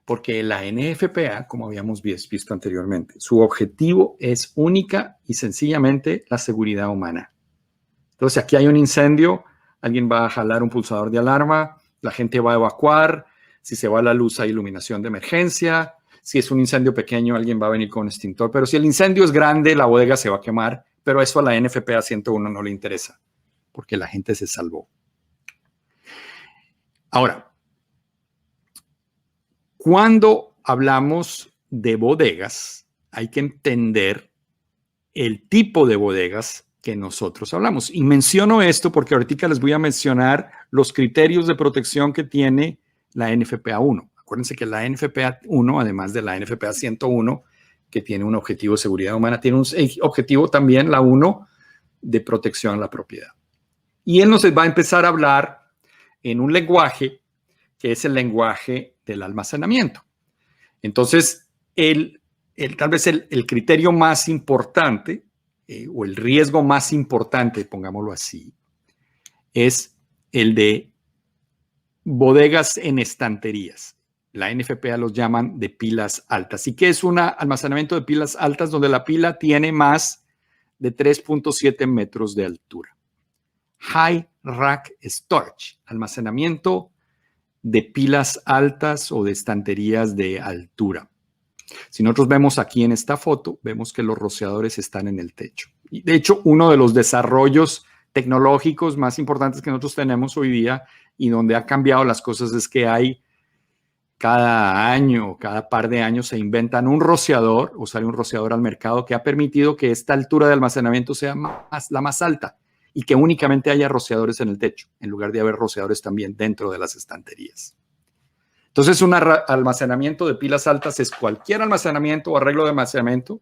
Porque la NFPA, como habíamos visto anteriormente, su objetivo es única y sencillamente la seguridad humana. Entonces, aquí hay un incendio, alguien va a jalar un pulsador de alarma, la gente va a evacuar, si se va la luz hay iluminación de emergencia, si es un incendio pequeño alguien va a venir con un extintor, pero si el incendio es grande la bodega se va a quemar, pero eso a la NFPA 101 no le interesa, porque la gente se salvó. Ahora, cuando hablamos de bodegas, hay que entender el tipo de bodegas que nosotros hablamos. Y menciono esto porque ahorita les voy a mencionar los criterios de protección que tiene la NFPA 1. Acuérdense que la NFPA 1, además de la NFPA 101, que tiene un objetivo de seguridad humana, tiene un objetivo también, la 1, de protección a la propiedad. Y él nos va a empezar a hablar en un lenguaje que es el lenguaje del almacenamiento. Entonces, tal vez el criterio más importante o el riesgo más importante, pongámoslo así, es el de bodegas en estanterías. La NFPA los llaman de pilas altas. ¿Y qué es un almacenamiento de pilas altas? Donde la pila tiene más de 3.7 metros de altura. High Rack Storage, almacenamiento de pilas altas o de estanterías de altura. Si nosotros vemos aquí en esta foto, vemos que los rociadores están en el techo. Y de hecho, uno de los desarrollos tecnológicos más importantes que nosotros tenemos hoy día y donde ha cambiado las cosas es que hay cada año, cada par de años se inventan un rociador o sale un rociador al mercado que ha permitido que esta altura de almacenamiento sea la más alta y que únicamente haya rociadores en el techo, en lugar de haber rociadores también dentro de las estanterías. Entonces, un almacenamiento de pilas altas es cualquier almacenamiento o arreglo de almacenamiento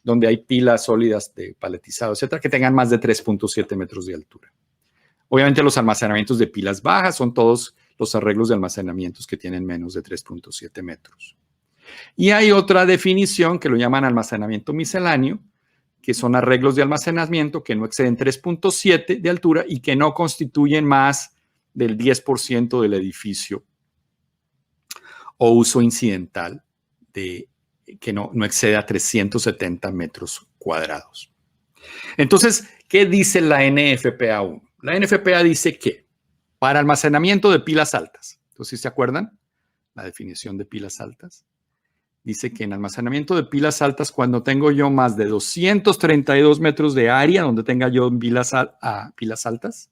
donde hay pilas sólidas de paletizado, etcétera, que tengan más de 3.7 metros de altura. Obviamente, los almacenamientos de pilas bajas son todos los arreglos de almacenamientos que tienen menos de 3.7 metros. Y hay otra definición que lo llaman almacenamiento misceláneo, que son arreglos de almacenamiento que no exceden 3.7 de altura y que no constituyen más del 10% del edificio o uso incidental que no exceda 370 metros cuadrados. Entonces, ¿qué dice la NFPA 1? La NFPA dice que para almacenamiento de pilas altas, entonces, ¿se acuerdan? La definición de pilas altas. Dice que en almacenamiento de pilas altas, cuando tengo yo más de 232 metros de área donde tenga yo pilas altas,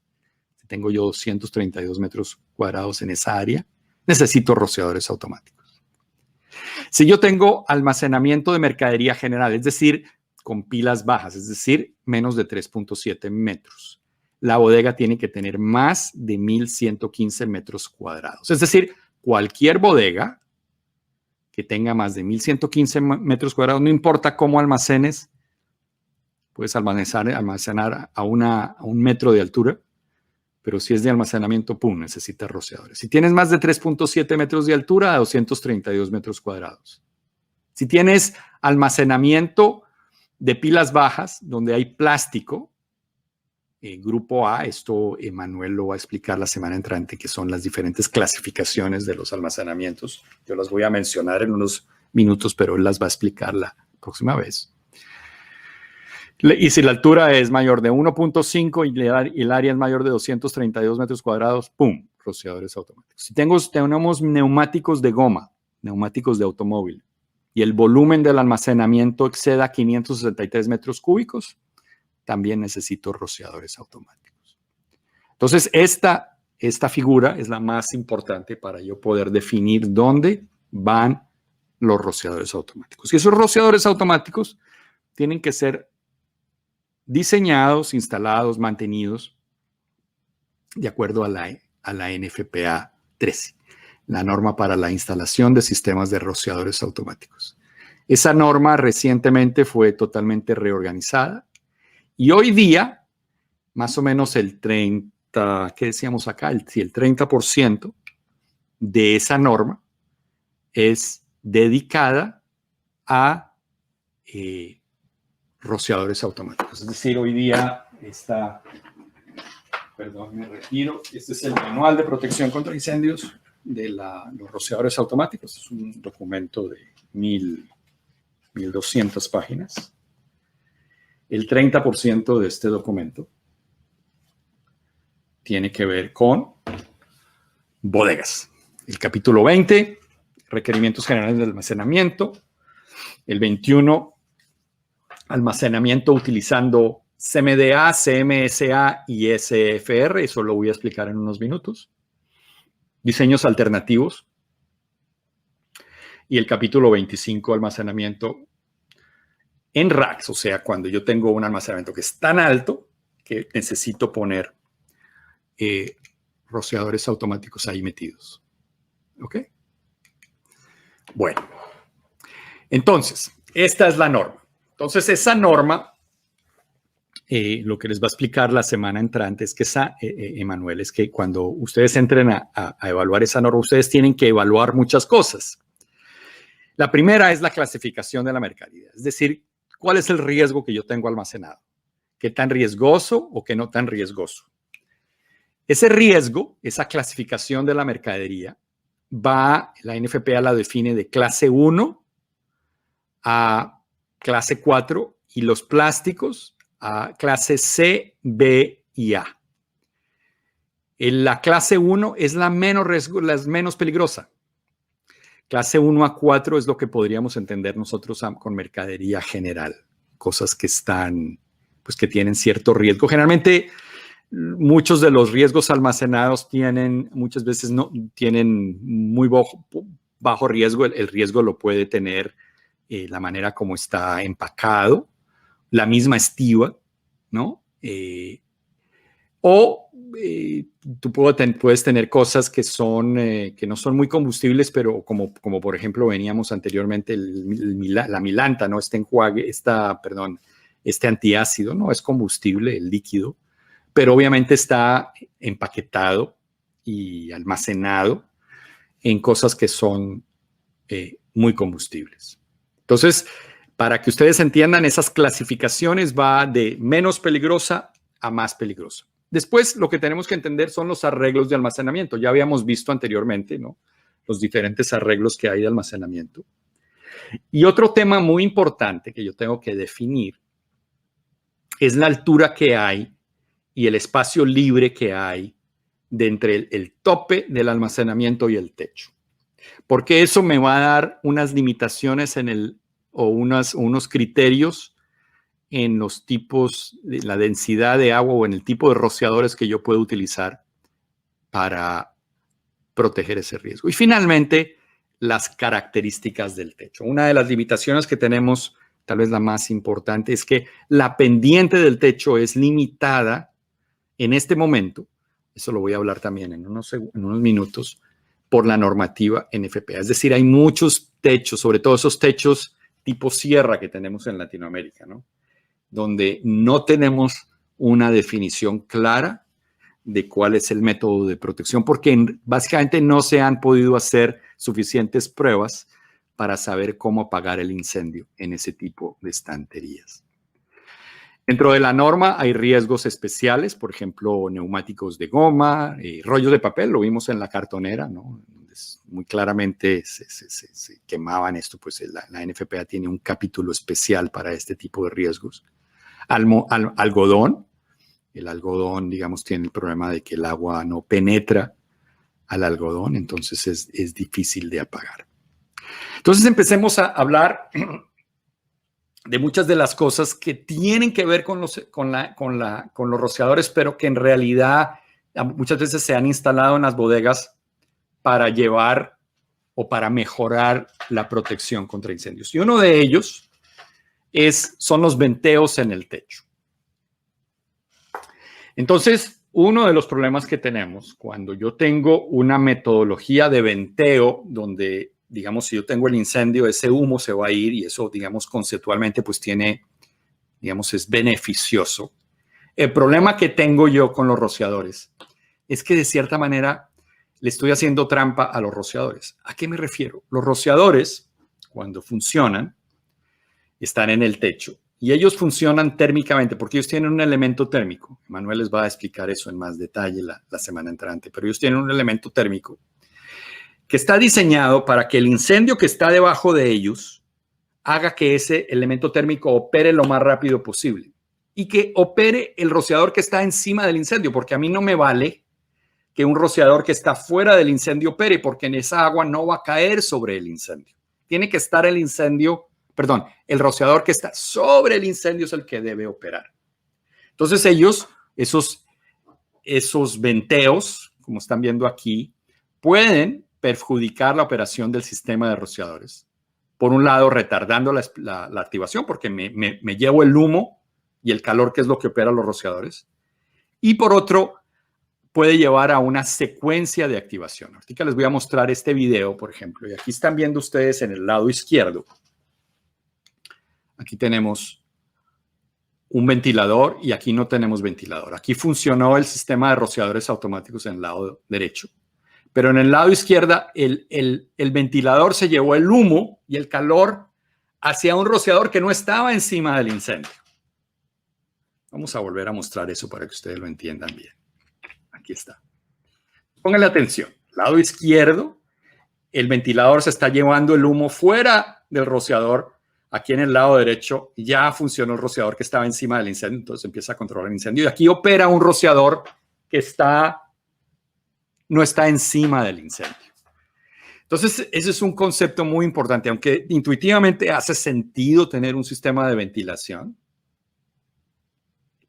si tengo yo 232 metros cuadrados en esa área, necesito rociadores automáticos. Si yo tengo almacenamiento de mercadería general, es decir, con pilas bajas, es decir, menos de 3.7 metros, la bodega tiene que tener más de 1.115 metros cuadrados. Es decir, cualquier bodega que tenga más de 1.115 metros cuadrados, no importa cómo almacenes, puedes almacenar a un metro de altura, pero si es de almacenamiento, ¡pum!, necesitas rociadores. Si tienes más de 3.7 metros de altura, a 232 metros cuadrados. Si tienes almacenamiento de pilas bajas, donde hay plástico, grupo A, esto Emanuel lo va a explicar la semana entrante, que son las diferentes clasificaciones de los almacenamientos. Yo las voy a mencionar en unos minutos, pero él las va a explicar la próxima vez. Y si la altura es mayor de 1.5 y el área es mayor de 232 metros cuadrados, ¡pum!, rociadores automáticos. Si tenemos neumáticos de goma, neumáticos de automóvil, y el volumen del almacenamiento exceda 563 metros cúbicos, también necesito rociadores automáticos. Entonces, esta figura es la más importante para yo poder definir dónde van los rociadores automáticos. Y esos rociadores automáticos tienen que ser diseñados, instalados, mantenidos de acuerdo a la NFPA 13, la norma para la instalación de sistemas de rociadores automáticos. Esa norma recientemente fue totalmente reorganizada. Y hoy día, más o menos el 30%, ¿qué decíamos acá? El 30% de esa norma es dedicada a rociadores automáticos. Es decir, hoy día me retiro. Este es el manual de protección contra incendios de los rociadores automáticos. Es un documento de 1.200 páginas. El 30% de este documento tiene que ver con bodegas. El capítulo 20, requerimientos generales de almacenamiento. El 21, almacenamiento utilizando CMDA, CMSA y SFR. Eso lo voy a explicar en unos minutos. Diseños alternativos. Y el capítulo 25, almacenamiento en racks, o sea, cuando yo tengo un almacenamiento que es tan alto que necesito poner rociadores automáticos ahí metidos. ¿Ok? Bueno, entonces, esta es la norma. Entonces, esa norma, lo que les va a explicar la semana entrante es que Emanuel, es que cuando ustedes entren a evaluar esa norma, ustedes tienen que evaluar muchas cosas. La primera es la clasificación de la mercadería, es decir, ¿cuál es el riesgo que yo tengo almacenado? ¿Qué tan riesgoso o qué no tan riesgoso? Ese riesgo, esa clasificación de la mercadería, la NFPA la define de clase 1 a clase 4 y los plásticos a clase C, B y A. La clase 1 es la menos peligrosa. Clase 1 a 4 es lo que podríamos entender nosotros con mercadería general, cosas que que tienen cierto riesgo. Generalmente, muchos de los riesgos almacenados muchas veces no tienen muy bajo riesgo. El riesgo lo puede tener la manera como está empacado, la misma estiva, ¿no? Tú puedes tener cosas que no son muy combustibles, pero como por ejemplo veníamos anteriormente, la milanta, ¿no? Este antiácido, no es combustible, el líquido, pero obviamente está empaquetado y almacenado en cosas que son muy combustibles. Entonces, para que ustedes entiendan, esas clasificaciones va de menos peligrosa a más peligrosa. Después, lo que tenemos que entender son los arreglos de almacenamiento. Ya habíamos visto anteriormente, ¿no? los diferentes arreglos que hay de almacenamiento. Y otro tema muy importante que yo tengo que definir es la altura que hay y el espacio libre que hay de entre el tope del almacenamiento y el techo. Porque eso me va a dar unas limitaciones o unos criterios en los tipos de la densidad de agua o en el tipo de rociadores que yo puedo utilizar para proteger ese riesgo. Y finalmente, las características del techo. Una de las limitaciones que tenemos, tal vez la más importante, es que la pendiente del techo es limitada en este momento, eso lo voy a hablar también en unos minutos, por la normativa NFPA. Es decir, hay muchos techos, sobre todo esos techos tipo sierra que tenemos en Latinoamérica, ¿no? Donde no tenemos una definición clara de cuál es el método de protección, porque básicamente no se han podido hacer suficientes pruebas para saber cómo apagar el incendio en ese tipo de estanterías. Dentro de la norma hay riesgos especiales, por ejemplo, neumáticos de goma, rollos de papel, lo vimos en la cartonera, ¿no? Muy claramente se quemaban esto, pues la NFPA tiene un capítulo especial para este tipo de riesgos. Algodón, el algodón, digamos, tiene el problema de que el agua no penetra al algodón, entonces es difícil de apagar. Entonces empecemos a hablar de muchas de las cosas que tienen que ver con los rociadores, pero que en realidad muchas veces se han instalado en las bodegas para llevar o para mejorar la protección contra incendios. Y uno de ellos son los venteos en el techo. Entonces, uno de los problemas que tenemos cuando yo tengo una metodología de venteo donde, digamos, si yo tengo el incendio, ese humo se va a ir y eso, digamos, conceptualmente, pues es beneficioso. El problema que tengo yo con los rociadores es que de cierta manera le estoy haciendo trampa a los rociadores. ¿A qué me refiero? Los rociadores, cuando funcionan, están en el techo y ellos funcionan térmicamente porque ellos tienen un elemento térmico. Manuel les va a explicar eso en más detalle la semana entrante, pero ellos tienen un elemento térmico que está diseñado para que el incendio que está debajo de ellos haga que ese elemento térmico opere lo más rápido posible y que opere el rociador que está encima del incendio, porque a mí no me vale que un rociador que está fuera del incendio opere, porque en esa agua no va a caer sobre el incendio. Tiene que estar el rociador que está sobre el incendio es el que debe operar. Entonces esos venteos, como están viendo aquí, pueden perjudicar la operación del sistema de rociadores. Por un lado, retardando la activación, porque me llevo el humo y el calor, que es lo que opera los rociadores. Y por otro, puede llevar a una secuencia de activación. Ahorita les voy a mostrar este video, por ejemplo, y aquí están viendo ustedes en el lado izquierdo. Aquí tenemos un ventilador y aquí no tenemos ventilador. Aquí funcionó el sistema de rociadores automáticos en el lado derecho. Pero en el lado izquierdo, el ventilador se llevó el humo y el calor hacia un rociador que no estaba encima del incendio. Vamos a volver a mostrar eso para que ustedes lo entiendan bien. Aquí está. Pónganle atención. Lado izquierdo, el ventilador se está llevando el humo fuera del rociador. Aquí en el lado derecho ya funcionó el rociador que estaba encima del incendio, entonces empieza a controlar el incendio. Y aquí opera un rociador que no está encima del incendio. Entonces, ese es un concepto muy importante. Aunque intuitivamente hace sentido tener un sistema de ventilación,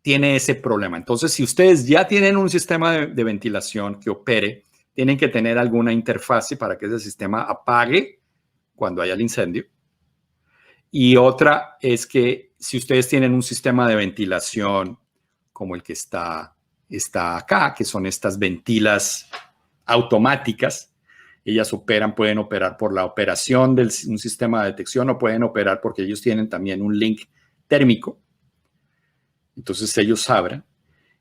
tiene ese problema. Entonces, si ustedes ya tienen un sistema de ventilación que opere, tienen que tener alguna interfase para que ese sistema apague cuando haya el incendio. Y otra es que si ustedes tienen un sistema de ventilación como el que está acá, que son estas ventilas automáticas, ellas pueden operar por la operación de un sistema de detección o pueden operar porque ellos tienen también un link térmico. Entonces ellos sabrán.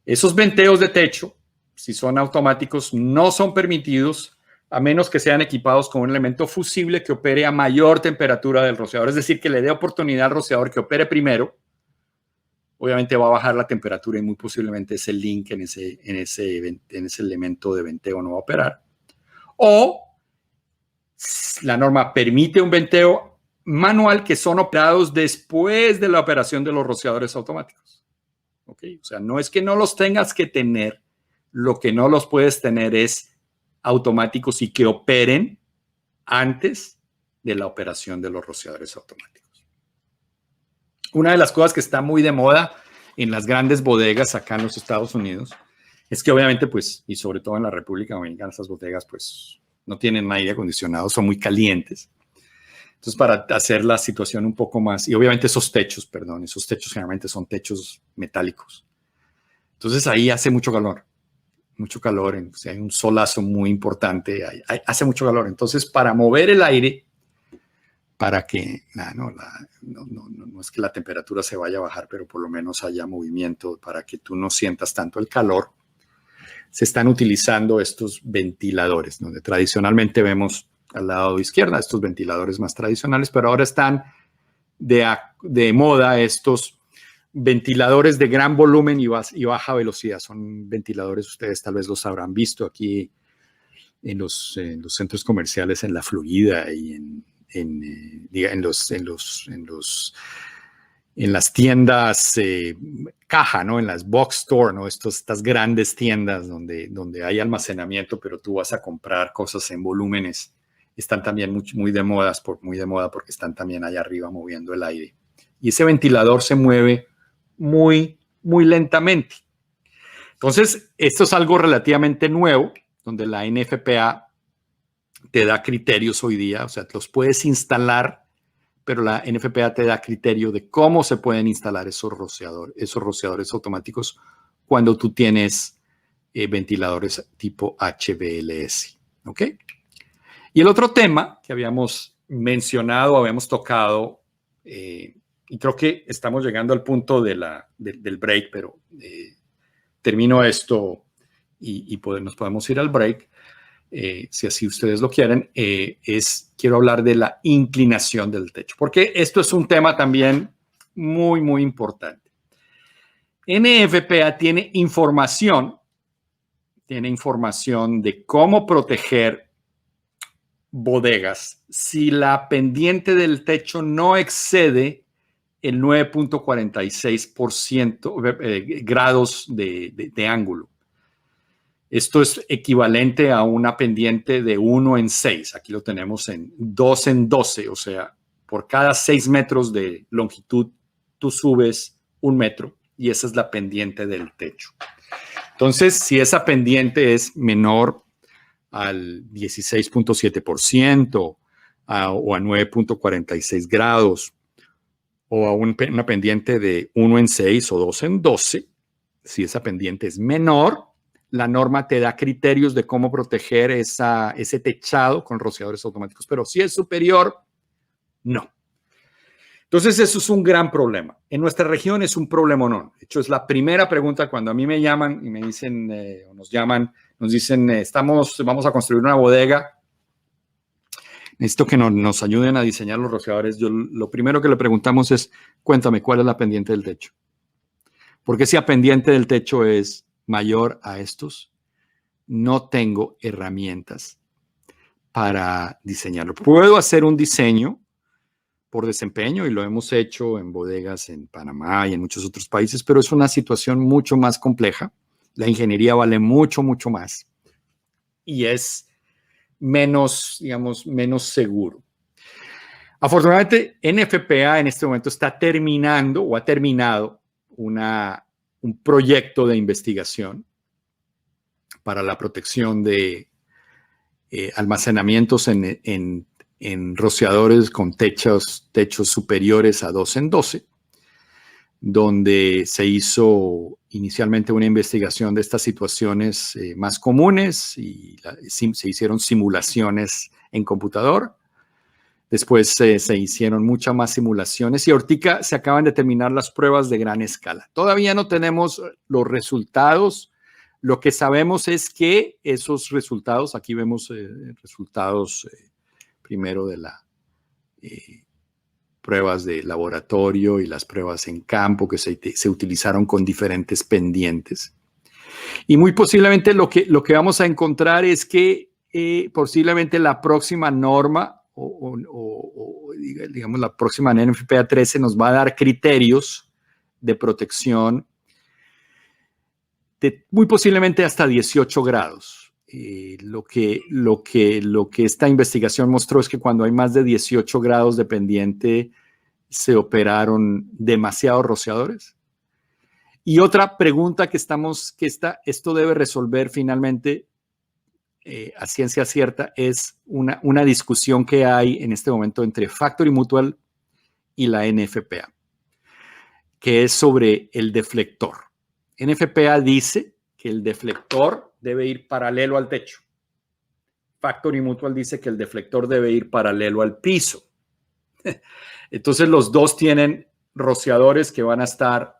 Esos venteos de techo, si son automáticos, no son permitidos a menos que sean equipados con un elemento fusible que opere a mayor temperatura del rociador. Es decir, que le dé oportunidad al rociador que opere primero. Obviamente va a bajar la temperatura y muy posiblemente ese link en ese elemento de venteo no va a operar. O La norma permite un venteo manual que son operados después de la operación de los rociadores automáticos. ¿Okay? O sea, no es que no los tengas que tener, lo que no los puedes tener es automáticos y que operen antes de la operación de los rociadores automáticos. Una de las cosas que está muy de moda en las grandes bodegas acá en los Estados Unidos es que obviamente, pues, y sobre todo en la República Dominicana, estas bodegas, pues, no tienen aire acondicionado, son muy calientes. Entonces, para hacer la situación un poco más, y obviamente esos techos generalmente son techos metálicos. Entonces, ahí hace mucho calor, o sea, hay un solazo muy importante, hace mucho calor. Entonces, para mover el aire, para que, no es que la temperatura se vaya a bajar, pero por lo menos haya movimiento para que tú no sientas tanto el calor, se están utilizando estos ventiladores, donde tradicionalmente vemos al lado izquierdo estos ventiladores más tradicionales, pero ahora están de moda estos ventiladores de gran volumen y baja velocidad. Son ventiladores, ustedes tal vez los habrán visto aquí en los centros comerciales en la Florida y en las tiendas caja, ¿no? En las box store, ¿no? Estas grandes tiendas donde hay almacenamiento, pero tú vas a comprar cosas en volúmenes. Están también muy de moda porque están también allá arriba moviendo el aire. Y ese ventilador se mueve muy, muy lentamente. Entonces, esto es algo relativamente nuevo, donde la NFPA te da criterios hoy día, o sea, los puedes instalar, pero la NFPA te da criterio de cómo se pueden instalar esos rociadores automáticos cuando tú tienes ventiladores tipo HVLS, ¿ok? Y el otro tema que habíamos mencionado, habíamos tocado, y creo que estamos llegando al punto del break, pero termino esto y nos podemos ir al break, si así ustedes lo quieren, quiero hablar de la inclinación del techo, porque esto es un tema también muy, muy importante. NFPA tiene información de cómo proteger bodegas si la pendiente del techo no excede el 9.46% grados de ángulo. Esto es equivalente a una pendiente de 1 en 6. Aquí lo tenemos en 2 en 12, o sea, por cada 6 metros de longitud, tú subes 1 metro y esa es la pendiente del techo. Entonces, si esa pendiente es menor al 16.7% o a 9.46 grados o a una pendiente de 1 en 6 o 2 en 12, si esa pendiente es menor, la norma te da criterios de cómo proteger ese techado con rociadores automáticos, pero si es superior, no. Entonces, eso es un gran problema. En nuestra región es un problema, no. De hecho, es la primera pregunta cuando a mí me llaman y me dicen, o nos llaman, nos dicen, vamos a construir una bodega. Necesito que nos ayuden a diseñar los rociadores. Lo primero que le preguntamos es, cuéntame, ¿cuál es la pendiente del techo? Porque si la pendiente del techo es mayor a estos, no tengo herramientas para diseñarlo. Puedo hacer un diseño por desempeño y lo hemos hecho en bodegas en Panamá y en muchos otros países, pero es una situación mucho más compleja. La ingeniería vale mucho, mucho más y es menos, digamos, menos seguro. Afortunadamente, NFPA en este momento está terminando o ha terminado un proyecto de investigación para la protección de almacenamientos en rociadores con techos superiores a 2 en 12, donde se hizo inicialmente una investigación de estas situaciones más comunes y se hicieron simulaciones en computador. Después se hicieron muchas más simulaciones y ahorita se acaban de terminar las pruebas de gran escala. Todavía no tenemos los resultados. Lo que sabemos es que esos resultados, aquí vemos resultados primero de las pruebas de laboratorio y las pruebas en campo que se utilizaron con diferentes pendientes. Y muy posiblemente lo que vamos a encontrar es que posiblemente la próxima norma digamos la próxima NFPA 13 nos va a dar criterios de protección de muy posiblemente hasta 18 grados. Lo que esta investigación mostró es que cuando hay más de 18 grados de pendiente se operaron demasiados rociadores. Y otra pregunta esto debe resolver finalmente a ciencia cierta es una discusión que hay en este momento entre Factory Mutual y la NFPA, que es sobre el deflector. NFPA dice que el deflector debe ir paralelo al techo. Factory Mutual dice que el deflector debe ir paralelo al piso. Entonces los dos tienen rociadores que van a estar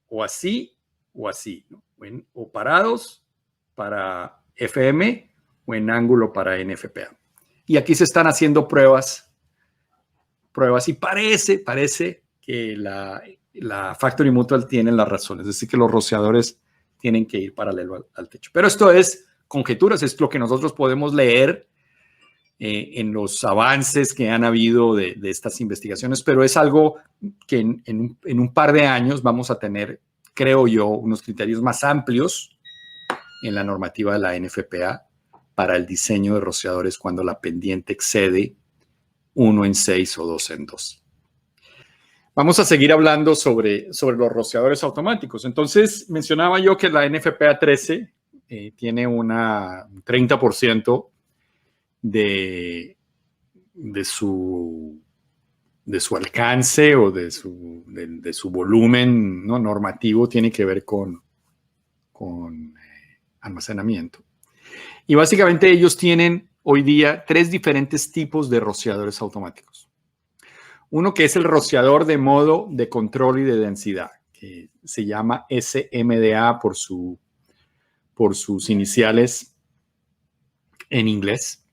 o así, ¿no? O parados para FM o en ángulo para NFPA. Y aquí se están haciendo pruebas y parece que la Factory Mutual tiene la razón, es decir, que los rociadores tienen que ir paralelo al techo. Pero esto es conjeturas, es lo que nosotros podemos leer en los avances que han habido de estas investigaciones, pero es algo que en un par de años vamos a tener, creo yo, unos criterios más amplios en la normativa de la NFPA para el diseño de rociadores cuando la pendiente excede 1 en 6 o 2 en 2. Vamos a seguir hablando sobre los rociadores automáticos. Entonces, mencionaba yo que la NFPA 13 tiene un 30% de su alcance o de su volumen, ¿no? Normativo tiene que ver con almacenamiento. Y básicamente ellos tienen hoy día 3 diferentes tipos de rociadores automáticos. Uno que es el rociador de modo de control y de densidad, que se llama SMDA por sus iniciales en inglés.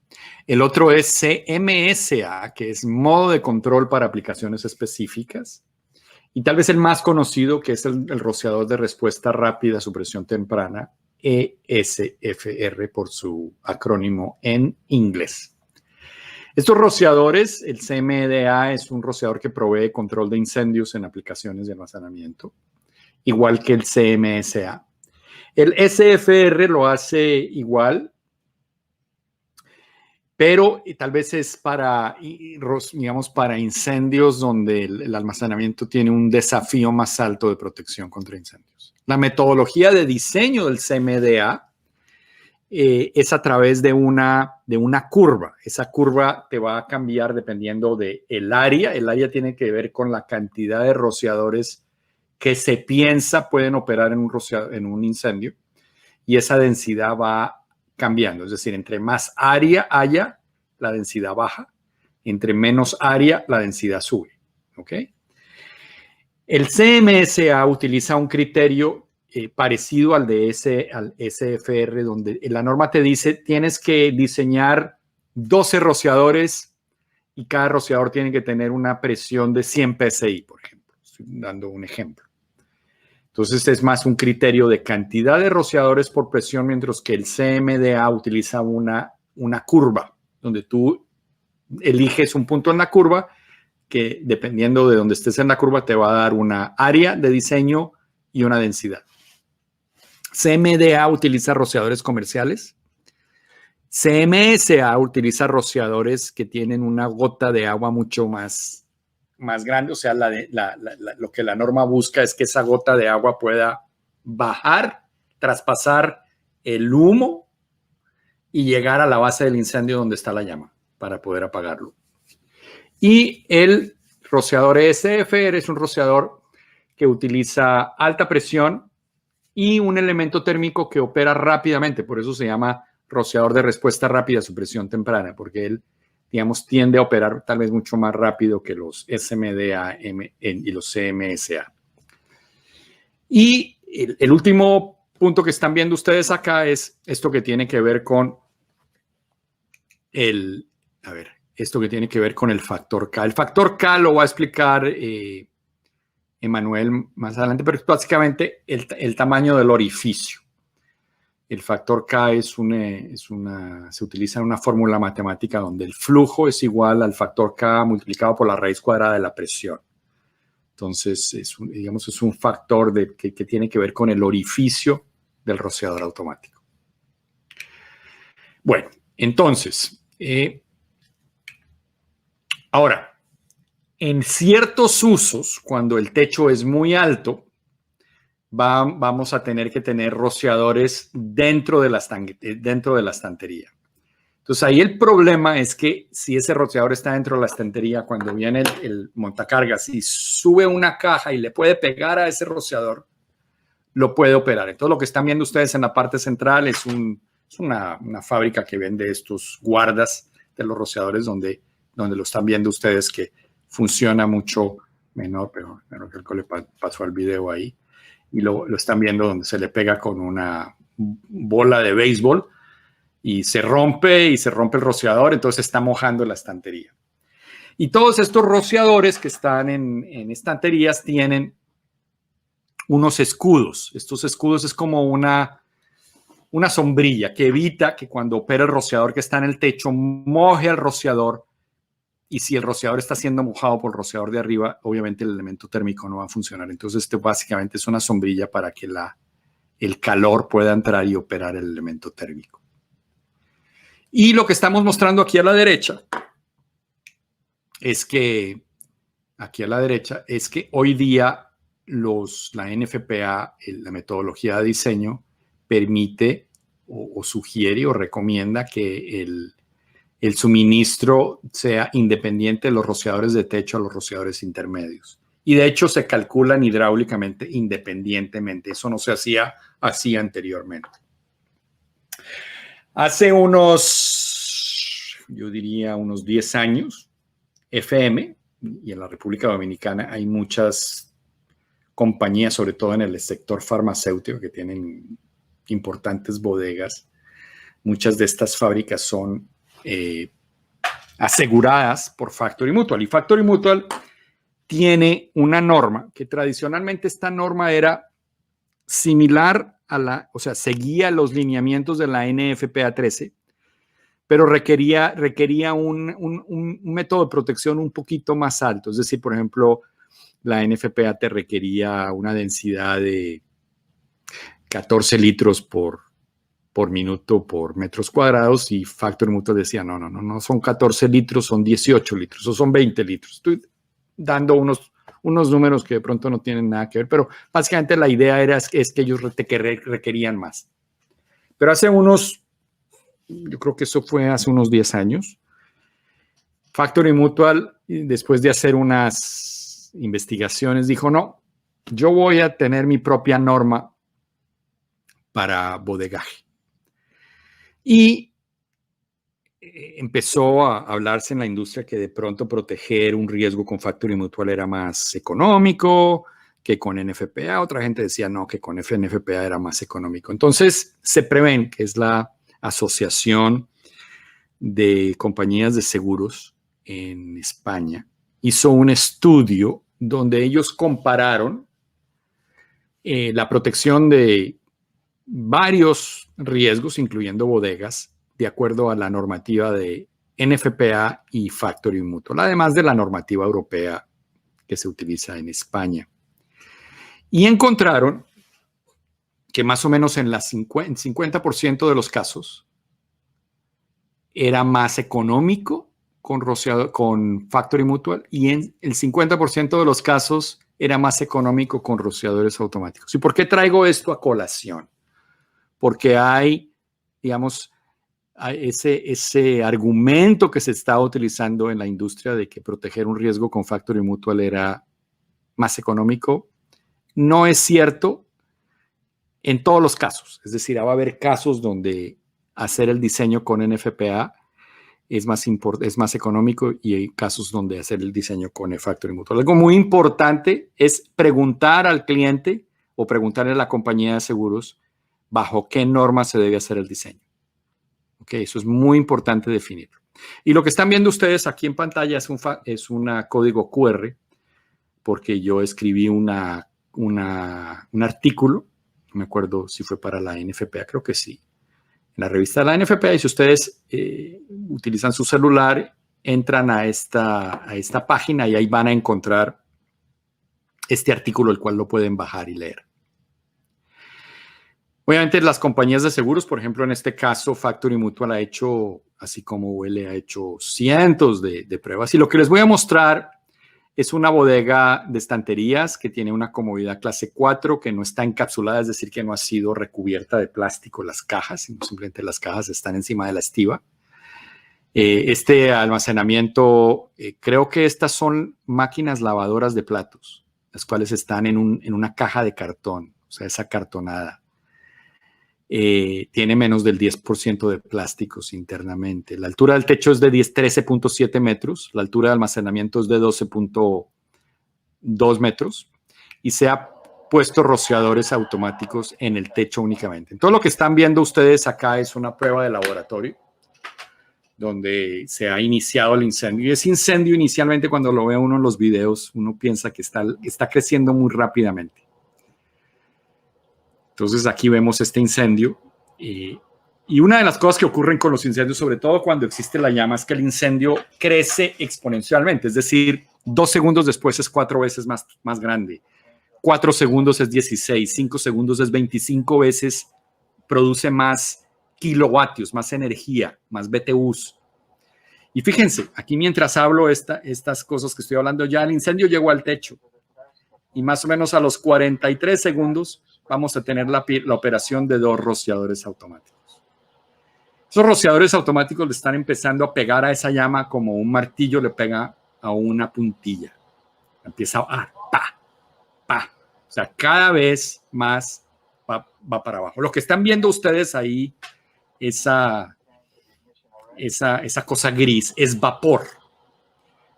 El otro es CMSA, que es modo de control para aplicaciones específicas. Y tal vez el más conocido, que es el rociador de respuesta rápida a supresión temprana, ESFR por su acrónimo en inglés. Estos rociadores, el CMDA es un rociador que provee control de incendios en aplicaciones de almacenamiento, igual que el CMSA. El SFR lo hace igual, pero tal vez es para incendios donde el almacenamiento tiene un desafío más alto de protección contra incendios. La metodología de diseño del CMDA es a través de una curva. Esa curva te va a cambiar dependiendo del área. El área tiene que ver con la cantidad de rociadores que se piensa pueden operar en un incendio. Y esa densidad va cambiando. Es decir, entre más área haya, la densidad baja. Entre menos área, la densidad sube. ¿Ok? El CMSA utiliza un criterio parecido al SFR, donde la norma te dice tienes que diseñar 12 rociadores y cada rociador tiene que tener una presión de 100 PSI, por ejemplo. Estoy dando un ejemplo. Entonces es más un criterio de cantidad de rociadores por presión, mientras que el CMDA utiliza una curva, donde tú eliges un punto en la curva que dependiendo de donde estés en la curva te va a dar una área de diseño y una densidad. CMDA utiliza rociadores comerciales. CMSA utiliza rociadores que tienen una gota de agua mucho más grande. O sea, lo que la norma busca es que esa gota de agua pueda bajar, traspasar el humo y llegar a la base del incendio donde está la llama para poder apagarlo. Y el rociador ESFR es un rociador que utiliza alta presión y un elemento térmico que opera rápidamente. Por eso se llama rociador de respuesta rápida a supresión temprana, porque él, digamos, tiende a operar tal vez mucho más rápido que los SMDA y los CMSA. Y el último punto que están viendo ustedes acá es esto que tiene que ver con el factor K. El factor K lo va a explicar Emanuel más adelante, pero es básicamente el tamaño del orificio. El factor K se utiliza en una fórmula matemática donde el flujo es igual al factor K multiplicado por la raíz cuadrada de la presión. Entonces, es un factor que tiene que ver con el orificio del rociador automático. Bueno, entonces, ahora, en ciertos usos, cuando el techo es muy alto, vamos a tener que tener rociadores dentro de la estantería. Entonces, ahí el problema es que si ese rociador está dentro de la estantería, cuando viene el montacargas y sube una caja y le puede pegar a ese rociador, lo puede operar. Entonces, lo que están viendo ustedes en la parte central es una fábrica que vende estos guardas de los rociadores donde lo están viendo ustedes, que funciona mucho menor, pero creo que le pasó al video ahí. Y lo están viendo donde se le pega con una bola de béisbol y se rompe el rociador, entonces está mojando la estantería. Y todos estos rociadores que están en estanterías tienen unos escudos. Estos escudos es como una sombrilla que evita que cuando opera el rociador que está en el techo moje el rociador. Y si el rociador está siendo mojado por el rociador de arriba, obviamente el elemento térmico no va a funcionar. Entonces, esto básicamente es una sombrilla para que el calor pueda entrar y operar el elemento térmico. Y lo que estamos mostrando aquí a la derecha es que, hoy día la NFPA, la metodología de diseño, permite o sugiere o recomienda que el suministro sea independiente de los rociadores de techo a los rociadores intermedios. Y de hecho se calculan hidráulicamente independientemente. Eso no se hacía así anteriormente. Hace yo diría unos 10 años, FM, y en la República Dominicana hay muchas compañías, sobre todo en el sector farmacéutico, que tienen importantes bodegas. Muchas de estas fábricas son aseguradas por Factory Mutual. Y Factory Mutual tiene una norma que tradicionalmente esta norma era similar seguía los lineamientos de la NFPA 13, pero requería un método de protección un poquito más alto. Es decir, por ejemplo, la NFPA te requería una densidad de 14 litros por minuto por metros cuadrados, y Factory Mutual decía, no son 14 litros, son 18 litros o son 20 litros. Estoy dando unos números que de pronto no tienen nada que ver, pero básicamente la idea es que ellos requerían más. Pero yo creo que eso fue hace unos 10 años, Factory Mutual, después de hacer unas investigaciones, dijo, no, yo voy a tener mi propia norma para bodegaje. Y empezó a hablarse en la industria que de pronto proteger un riesgo con Factory Mutual era más económico que con NFPA. Otra gente decía no, que con NFPA era más económico. Entonces, CEPREVEN, que es la Asociación de Compañías de Seguros en España, hizo un estudio donde ellos compararon la protección de varios riesgos, incluyendo bodegas, de acuerdo a la normativa de NFPA y Factory Mutual, además de la normativa europea que se utiliza en España. Y encontraron que más o menos en 50% de los casos era más económico con Factory Mutual, y en el 50% de los casos era más económico con rociadores automáticos. ¿Y por qué traigo esto a colación? Porque hay, digamos, ese argumento que se está utilizando en la industria de que proteger un riesgo con Factory Mutual era más económico. No es cierto en todos los casos. Es decir, va a haber casos donde hacer el diseño con NFPA es más económico, y hay casos donde hacer el diseño con Factory Mutual. Algo muy importante es preguntar al cliente o preguntarle a la compañía de seguros bajo qué norma se debe hacer el diseño. Okay, eso es muy importante definirlo. Y lo que están viendo ustedes aquí en pantalla es un código QR, porque yo escribí un artículo no me acuerdo si fue para la NFPA, creo que sí, en la revista de la NFPA, y si ustedes utilizan su celular, entran a esta página y ahí van a encontrar este artículo, el cual lo pueden bajar y leer. Obviamente las compañías de seguros, por ejemplo, en este caso Factory Mutual ha hecho, así como Huele, ha hecho cientos de pruebas. Y lo que les voy a mostrar es una bodega de estanterías que tiene una comodidad clase 4, que no está encapsulada, es decir, que no ha sido recubierta de plástico las cajas, sino simplemente las cajas están encima de la estiba. Este almacenamiento, creo que estas son máquinas lavadoras de platos, las cuales están en una caja de cartón, o sea, esa cartonada. Tiene menos del 10% de plásticos internamente. La altura del techo es de 13.7 metros, la altura de almacenamiento es de 12.2 metros y se ha puesto rociadores automáticos en el techo únicamente. Todo lo que están viendo ustedes acá es una prueba de laboratorio donde se ha iniciado el incendio. Y ese incendio inicialmente, cuando lo ve uno en los videos, uno piensa que está creciendo muy rápidamente. Entonces aquí vemos este incendio y una de las cosas que ocurren con los incendios, sobre todo cuando existe la llama, es que el incendio crece exponencialmente, es decir, 2 segundos después es 4 veces más grande, 4 segundos es 16, 5 segundos es 25 veces, produce más kilovatios, más energía, más BTUs. Y fíjense, aquí mientras hablo estas cosas que estoy hablando, ya el incendio llegó al techo y más o menos a los 43 segundos vamos a tener la operación de 2 rociadores automáticos. Esos rociadores automáticos le están empezando a pegar a esa llama como un martillo le pega a una puntilla. Empieza a pa, pa. O sea, cada vez más va para abajo. Lo que están viendo ustedes ahí, esa cosa gris, es vapor.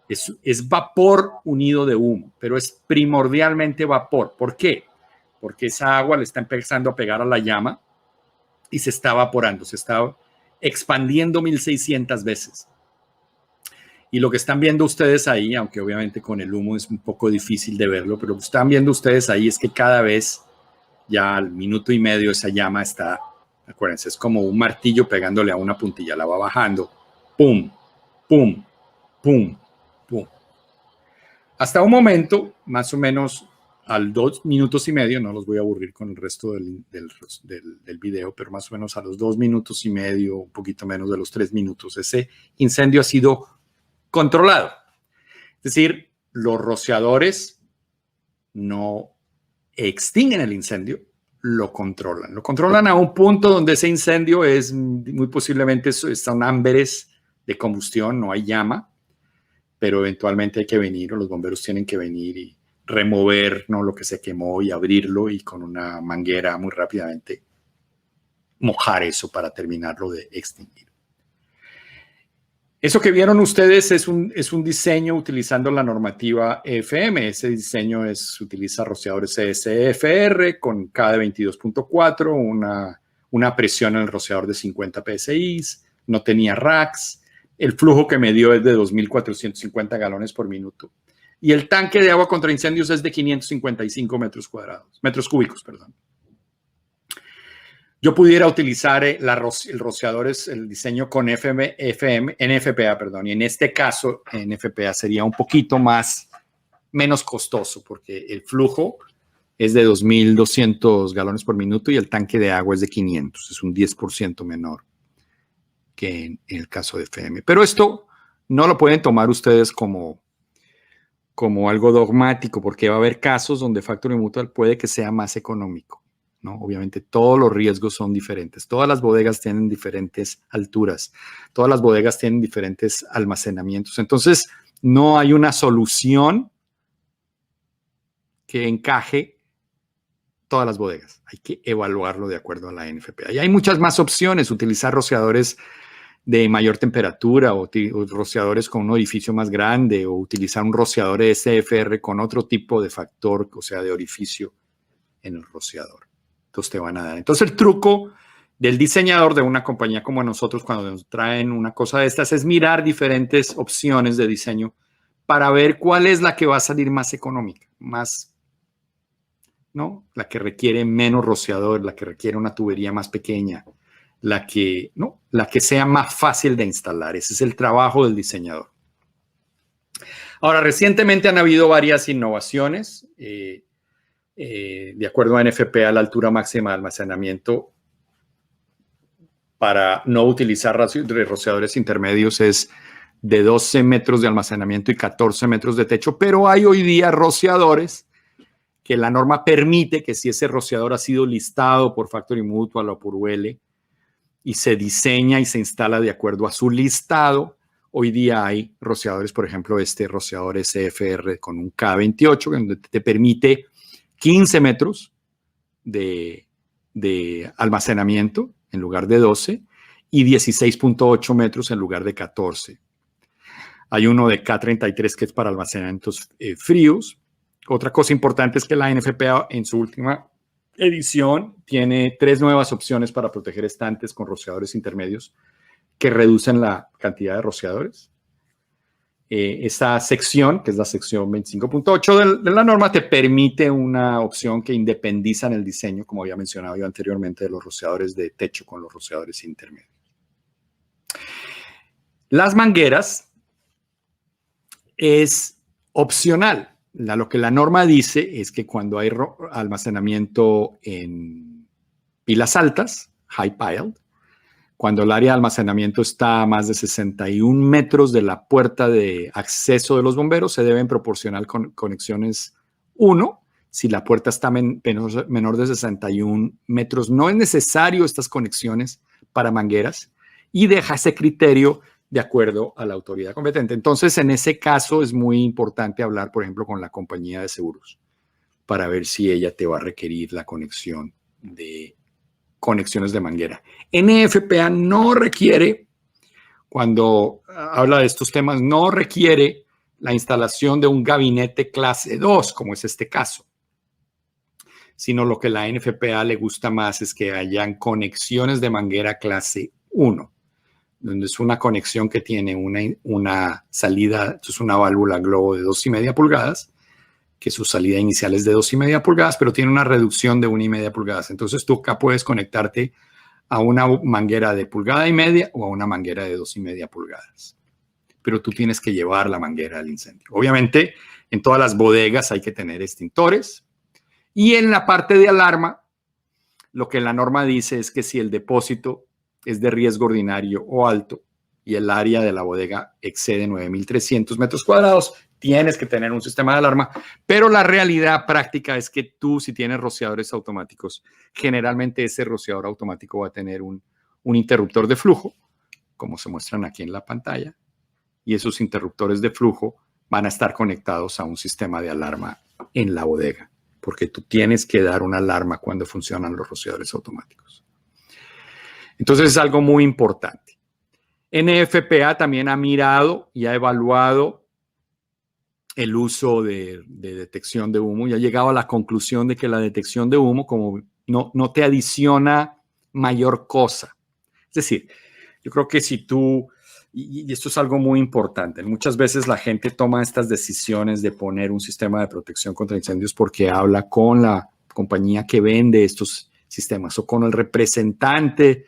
Es vapor unido de humo, pero es primordialmente vapor. ¿Por qué? Porque esa agua le está empezando a pegar a la llama y se está evaporando, se está expandiendo 1,600 veces. Y lo que están viendo ustedes ahí, aunque obviamente con el humo es un poco difícil de verlo, pero lo que están viendo ustedes ahí es que cada vez, ya al minuto y medio, esa llama está, acuérdense, es como un martillo pegándole a una puntilla, la va bajando, pum, pum, pum, pum. Hasta un momento, más o menos, al 2 minutos y medio, no los voy a aburrir con el resto del video, pero más o menos a los 2 minutos y medio, un poquito menos de los 3 minutos, ese incendio ha sido controlado. Es decir, los rociadores no extinguen el incendio, lo controlan. Lo controlan a un punto donde ese incendio es muy posiblemente, son ámberes de combustión, no hay llama, pero eventualmente hay que venir, o los bomberos tienen que venir y remover, ¿no?, lo que se quemó y abrirlo y con una manguera muy rápidamente mojar eso para terminarlo de extinguir. Eso que vieron ustedes es un diseño utilizando la normativa EFM. Ese diseño utiliza rociadores CSFR con K de 22.4, una presión en el rociador de 50 psi, no tenía racks, el flujo que me dio es de 2.450 galones por minuto. Y el tanque de agua contra incendios es de 555 metros cúbicos. Yo pudiera utilizar el rociador, el diseño con NFPA, y en este caso NFPA sería un poquito menos costoso porque el flujo es de 2.200 galones por minuto y el tanque de agua es de 500, es un 10% menor que en el caso de FM. Pero esto no lo pueden tomar ustedes como algo dogmático, porque va a haber casos donde Factory Mutual puede que sea más económico, ¿no? Obviamente todos los riesgos son diferentes, todas las bodegas tienen diferentes alturas, todas las bodegas tienen diferentes almacenamientos, entonces no hay una solución que encaje todas las bodegas, hay que evaluarlo de acuerdo a la NFPA. Y hay muchas más opciones, utilizar rociadores de mayor temperatura o rociadores con un orificio más grande o utilizar un rociador SFR con otro tipo de factor, o sea, de orificio en el rociador. Entonces te van a dar. Entonces el truco del diseñador de una compañía como nosotros cuando nos traen una cosa de estas es mirar diferentes opciones de diseño para ver cuál es la que va a salir más económica, más ¿no? La que requiere menos rociador, la que requiere una tubería más pequeña, la que sea más fácil de instalar. Ese es el trabajo del diseñador. Ahora, recientemente han habido varias innovaciones. De acuerdo a NFPA, la altura máxima de almacenamiento para no utilizar rociadores intermedios es de 12 metros de almacenamiento y 14 metros de techo, pero hay hoy día rociadores que la norma permite que si ese rociador ha sido listado por Factory Mutual o por UL y se diseña y se instala de acuerdo a su listado, hoy día hay rociadores, por ejemplo, este rociador SFR con un K28, donde te permite 15 metros de almacenamiento en lugar de 12 y 16.8 metros en lugar de 14. Hay uno de K33 que es para almacenamientos fríos. Otra cosa importante es que la NFPA en su última edición tiene 3 nuevas opciones para proteger estantes con rociadores intermedios que reducen la cantidad de rociadores. Esta sección, que es la sección 25.8 de la norma, te permite una opción que independiza en el diseño, como había mencionado yo anteriormente, de los rociadores de techo con los rociadores intermedios. Las mangueras es opcional. Lo que la norma dice es que cuando hay almacenamiento en pilas altas, high piled, cuando el área de almacenamiento está a más de 61 metros de la puerta de acceso de los bomberos, se deben proporcionar conexiones 1. Si la puerta está menor de 61 metros, no es necesario estas conexiones para mangueras y deja ese criterio de acuerdo a la autoridad competente. Entonces, en ese caso es muy importante hablar, por ejemplo, con la compañía de seguros para ver si ella te va a requerir la conexión de conexiones de manguera. NFPA no requiere, cuando habla de estos temas, no requiere la instalación de un gabinete clase 2, como es este caso, sino lo que la NFPA le gusta más es que hayan conexiones de manguera clase 1, donde es una conexión que tiene una salida, es una válvula globo de 2,5 pulgadas, que su salida inicial es de 2,5 pulgadas, pero tiene una reducción de 1,5 pulgadas. Entonces tú acá puedes conectarte a una manguera de 1,5 pulgadas o a una manguera de 2,5 pulgadas. Pero tú tienes que llevar la manguera al incendio. Obviamente, en todas las bodegas hay que tener extintores. Y en la parte de alarma, lo que la norma dice es que si el depósito es de riesgo ordinario o alto y el área de la bodega excede 9,300 metros cuadrados, tienes que tener un sistema de alarma, pero la realidad práctica es que tú, si tienes rociadores automáticos, generalmente ese rociador automático va a tener un interruptor de flujo, como se muestran aquí en la pantalla, y esos interruptores de flujo van a estar conectados a un sistema de alarma en la bodega, porque tú tienes que dar una alarma cuando funcionan los rociadores automáticos. Entonces es algo muy importante. NFPA también ha mirado y ha evaluado el uso de detección de humo y ha llegado a la conclusión de que la detección de humo como no te adiciona mayor cosa. Es decir, yo creo que si tú, y esto es algo muy importante, muchas veces la gente toma estas decisiones de poner un sistema de protección contra incendios porque habla con la compañía que vende estos sistemas o con el representante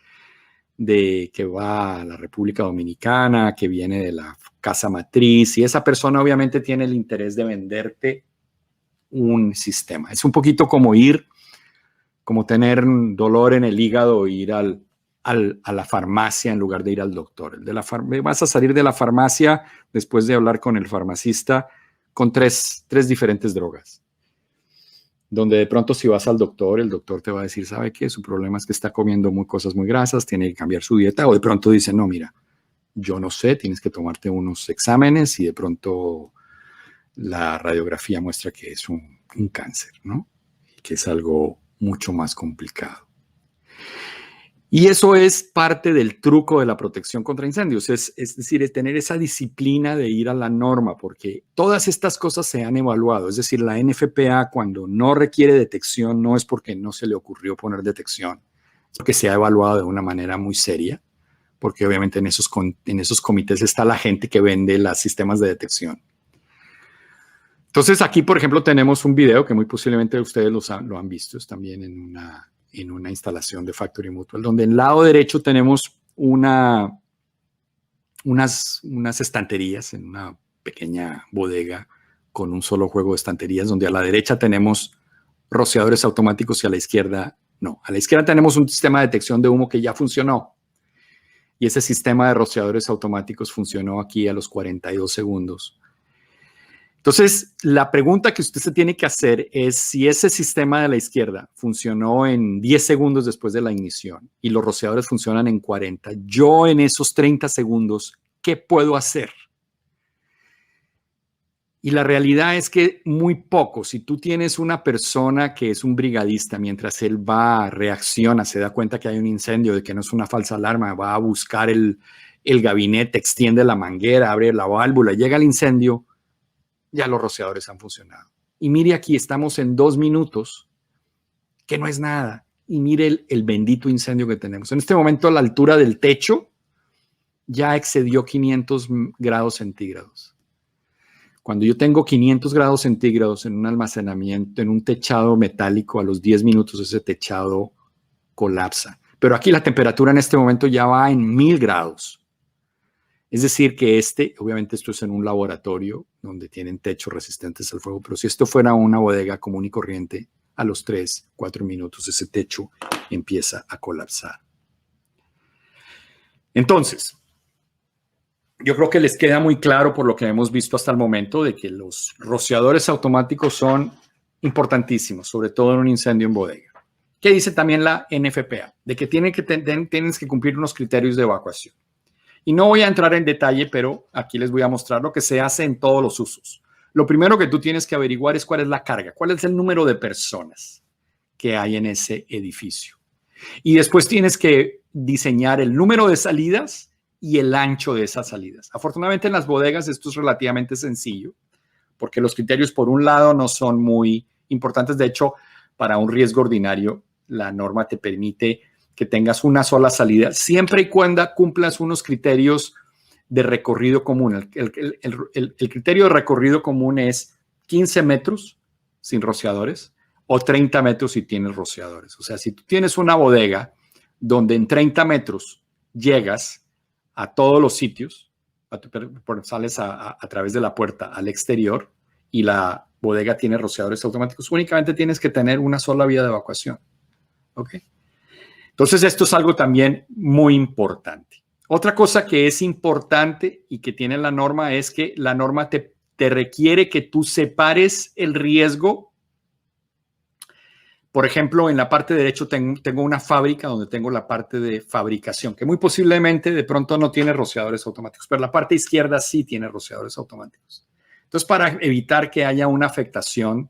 que va a la República Dominicana, que viene de la casa matriz, y esa persona obviamente tiene el interés de venderte un sistema. Es un poquito como tener dolor en el hígado e ir a la farmacia en lugar de ir al doctor. Vas a salir de la farmacia después de hablar con el farmacista con tres diferentes drogas. Donde de pronto si vas al doctor, el doctor te va a decir, ¿sabe qué? Su problema es que está comiendo cosas muy grasas, tiene que cambiar su dieta. O de pronto dice, no, mira, yo no sé, tienes que tomarte unos exámenes y de pronto la radiografía muestra que es un cáncer, ¿no? Que es algo mucho más complicado. Y eso es parte del truco de la protección contra incendios, es decir, es tener esa disciplina de ir a la norma, porque todas estas cosas se han evaluado. Es decir, la NFPA cuando no requiere detección no es porque no se le ocurrió poner detección, es porque se ha evaluado de una manera muy seria, porque obviamente en esos comités está la gente que vende los sistemas de detección. Entonces aquí, por ejemplo, tenemos un video que muy posiblemente ustedes lo han visto, es también en una instalación de Factory Mutual, donde en el lado derecho tenemos unas estanterías en una pequeña bodega con un solo juego de estanterías, donde a la derecha tenemos rociadores automáticos y a la izquierda no. A la izquierda tenemos un sistema de detección de humo que ya funcionó. Y ese sistema de rociadores automáticos funcionó aquí a los 42 segundos. Entonces, la pregunta que usted se tiene que hacer es si ese sistema de la izquierda funcionó en 10 segundos después de la ignición y los rociadores funcionan en 40. Yo en esos 30 segundos, ¿qué puedo hacer? Y la realidad es que muy poco. Si tú tienes una persona que es un brigadista, mientras él va, reacciona, se da cuenta que hay un incendio, de que no es una falsa alarma, va a buscar el gabinete, extiende la manguera, abre la válvula, llega el incendio, ya los rociadores han funcionado. Y mire aquí, estamos en 2 minutos, que no es nada. Y mire el bendito incendio que tenemos. En este momento la altura del techo ya excedió 500 grados centígrados. Cuando yo tengo 500 grados centígrados en un almacenamiento, en un techado metálico, a los 10 minutos ese techado colapsa. Pero aquí la temperatura en este momento ya va en 1000 grados. Es decir, que obviamente esto es en un laboratorio donde tienen techos resistentes al fuego, pero si esto fuera una bodega común y corriente, a los 3, 4 minutos ese techo empieza a colapsar. Entonces, yo creo que les queda muy claro por lo que hemos visto hasta el momento de que los rociadores automáticos son importantísimos, sobre todo en un incendio en bodega. ¿Qué dice también la NFPA? De que tienes que cumplir unos criterios de evacuación. Y no voy a entrar en detalle, pero aquí les voy a mostrar lo que se hace en todos los usos. Lo primero que tú tienes que averiguar es cuál es la carga, cuál es el número de personas que hay en ese edificio. Y después tienes que diseñar el número de salidas y el ancho de esas salidas. Afortunadamente en las bodegas esto es relativamente sencillo, porque los criterios por un lado no son muy importantes. De hecho, para un riesgo ordinario, la norma te permite que tengas una sola salida, siempre y cuando cumplas unos criterios de recorrido común. El criterio de recorrido común es 15 metros sin rociadores o 30 metros si tienes rociadores. O sea, si tú tienes una bodega donde en 30 metros llegas a todos los sitios, sales a través de la puerta al exterior y la bodega tiene rociadores automáticos, únicamente tienes que tener una sola vía de evacuación. ¿Ok? Entonces, esto es algo también muy importante. Otra cosa que es importante y que tiene la norma es que la norma te requiere que tú separes el riesgo. Por ejemplo, en la parte derecha tengo una fábrica donde tengo la parte de fabricación, que muy posiblemente de pronto no tiene rociadores automáticos, pero la parte izquierda sí tiene rociadores automáticos. Entonces, para evitar que haya una afectación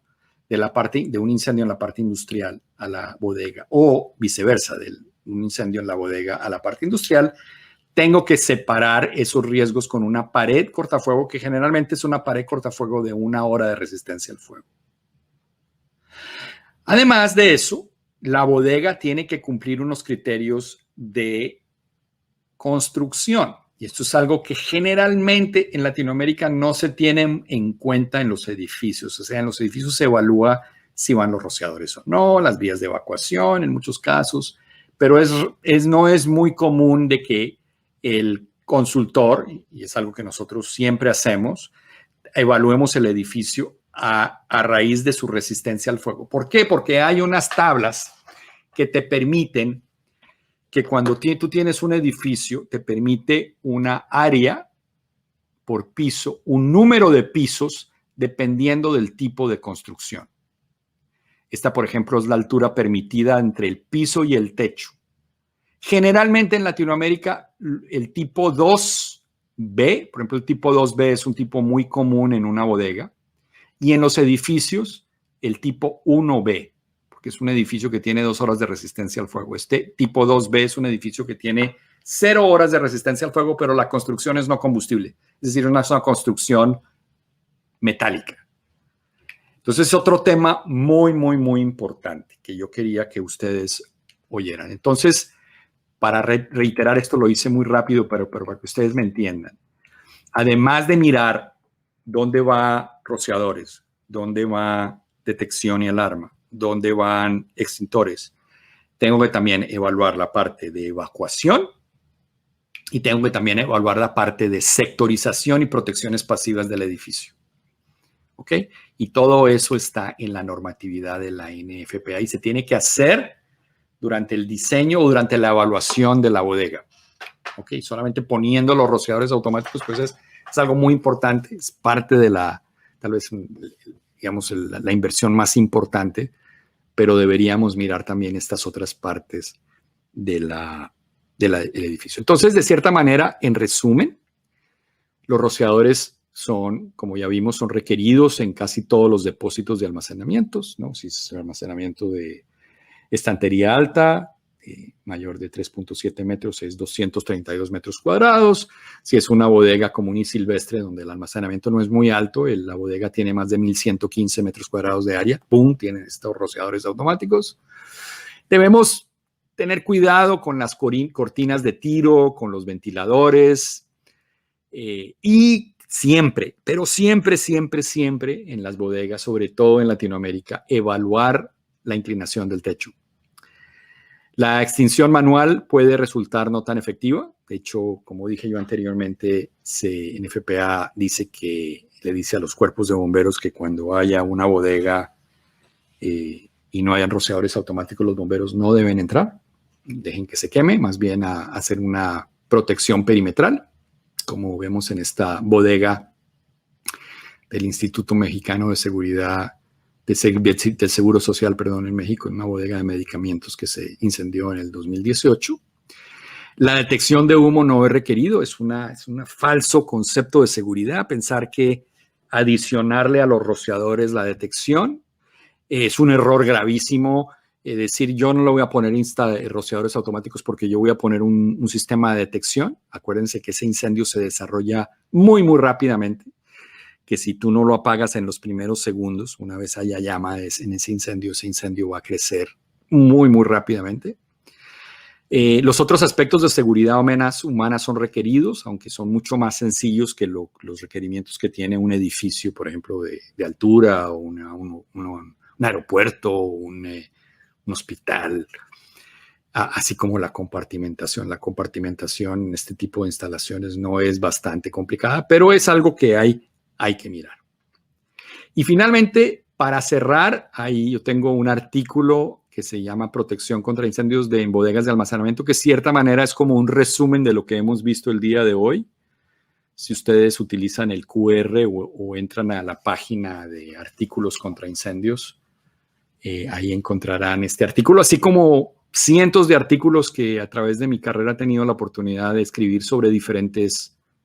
de un incendio en la parte industrial a la bodega o viceversa, de un incendio en la bodega a la parte industrial, tengo que separar esos riesgos con una pared cortafuego, que generalmente es una pared cortafuego de 1 hora de resistencia al fuego. Además de eso, la bodega tiene que cumplir unos criterios de construcción. Y esto es algo que generalmente en Latinoamérica no se tiene en cuenta en los edificios. O sea, en los edificios se evalúa si van los rociadores o no, las vías de evacuación en muchos casos, pero no es muy común de que el consultor, y es algo que nosotros siempre hacemos, evaluemos el edificio a raíz de su resistencia al fuego. ¿Por qué? Porque hay unas tablas que te permiten que cuando tú tienes un edificio, te permite una área por piso, un número de pisos, dependiendo del tipo de construcción. Esta, por ejemplo, es la altura permitida entre el piso y el techo. Generalmente en Latinoamérica, el tipo 2B, por ejemplo, el tipo 2B es un tipo muy común en una bodega, y en los edificios, el tipo 1B, que es un edificio que tiene 2 horas de resistencia al fuego. Este tipo 2B es un edificio que tiene 0 horas de resistencia al fuego, pero la construcción es no combustible. Es decir, es una construcción metálica. Entonces, es otro tema muy, muy, muy importante que yo quería que ustedes oyeran. Entonces, para reiterar esto, lo hice muy rápido, pero para que ustedes me entiendan. Además de mirar dónde va rociadores, ¿Dónde va detección y alarma? ¿Dónde van extintores? Tengo que también evaluar la parte de evacuación y tengo que también evaluar la parte de sectorización y protecciones pasivas del edificio. ¿Ok? Y todo eso está en la normatividad de la NFPA y se tiene que hacer durante el diseño o durante la evaluación de la bodega. ¿Ok? Solamente poniendo los rociadores automáticos, pues es algo muy importante, es parte de tal vez, digamos, la inversión más importante, pero deberíamos mirar también estas otras partes del edificio. Entonces, de cierta manera, en resumen, los rociadores son, como ya vimos, son requeridos en casi todos los depósitos de almacenamientos, ¿no? Si es almacenamiento de estantería alta, mayor de 3.7 metros, es 232 metros cuadrados. Si es una bodega común y silvestre, donde el almacenamiento no es muy alto, la bodega tiene más de 1.115 metros cuadrados de área, ¡pum!, tienen estos rociadores automáticos. Debemos tener cuidado con las cortinas de tiro, con los ventiladores, y siempre, pero siempre, siempre, siempre en las bodegas, sobre todo en Latinoamérica, evaluar la inclinación del techo. La extinción manual puede resultar no tan efectiva. De hecho, como dije yo anteriormente, NFPA le dice a los cuerpos de bomberos que cuando haya una bodega y no hayan rociadores automáticos, los bomberos no deben entrar. Dejen que se queme, más bien a hacer una protección perimetral, como vemos en esta bodega del Instituto Mexicano de Seguridad del Seguro Social, en México, en una bodega de medicamentos que se incendió en el 2018. La detección de humo no es requerido, es un falso concepto de seguridad, pensar que adicionarle a los rociadores la detección es un error gravísimo. Decir, yo no le voy a poner rociadores automáticos porque yo voy a poner un sistema de detección. Acuérdense que ese incendio se desarrolla muy, muy rápidamente, que si tú no lo apagas en los primeros segundos, una vez haya llama en ese incendio va a crecer muy, muy rápidamente. Los otros aspectos de seguridad humana son requeridos, aunque son mucho más sencillos que los requerimientos que tiene un edificio, por ejemplo, de altura, o un aeropuerto, o un hospital, así como la compartimentación. La compartimentación en este tipo de instalaciones no es bastante complicada, pero es algo que hay que mirar. Y finalmente, para cerrar, ahí yo tengo un artículo que se llama Protección contra incendios en bodegas de almacenamiento, que de cierta manera es como un resumen de lo que hemos visto el día de hoy. Si ustedes utilizan el QR o entran a la página de artículos contra incendios, ahí encontrarán este artículo, así como cientos de artículos que a través de mi carrera he tenido la oportunidad de escribir sobre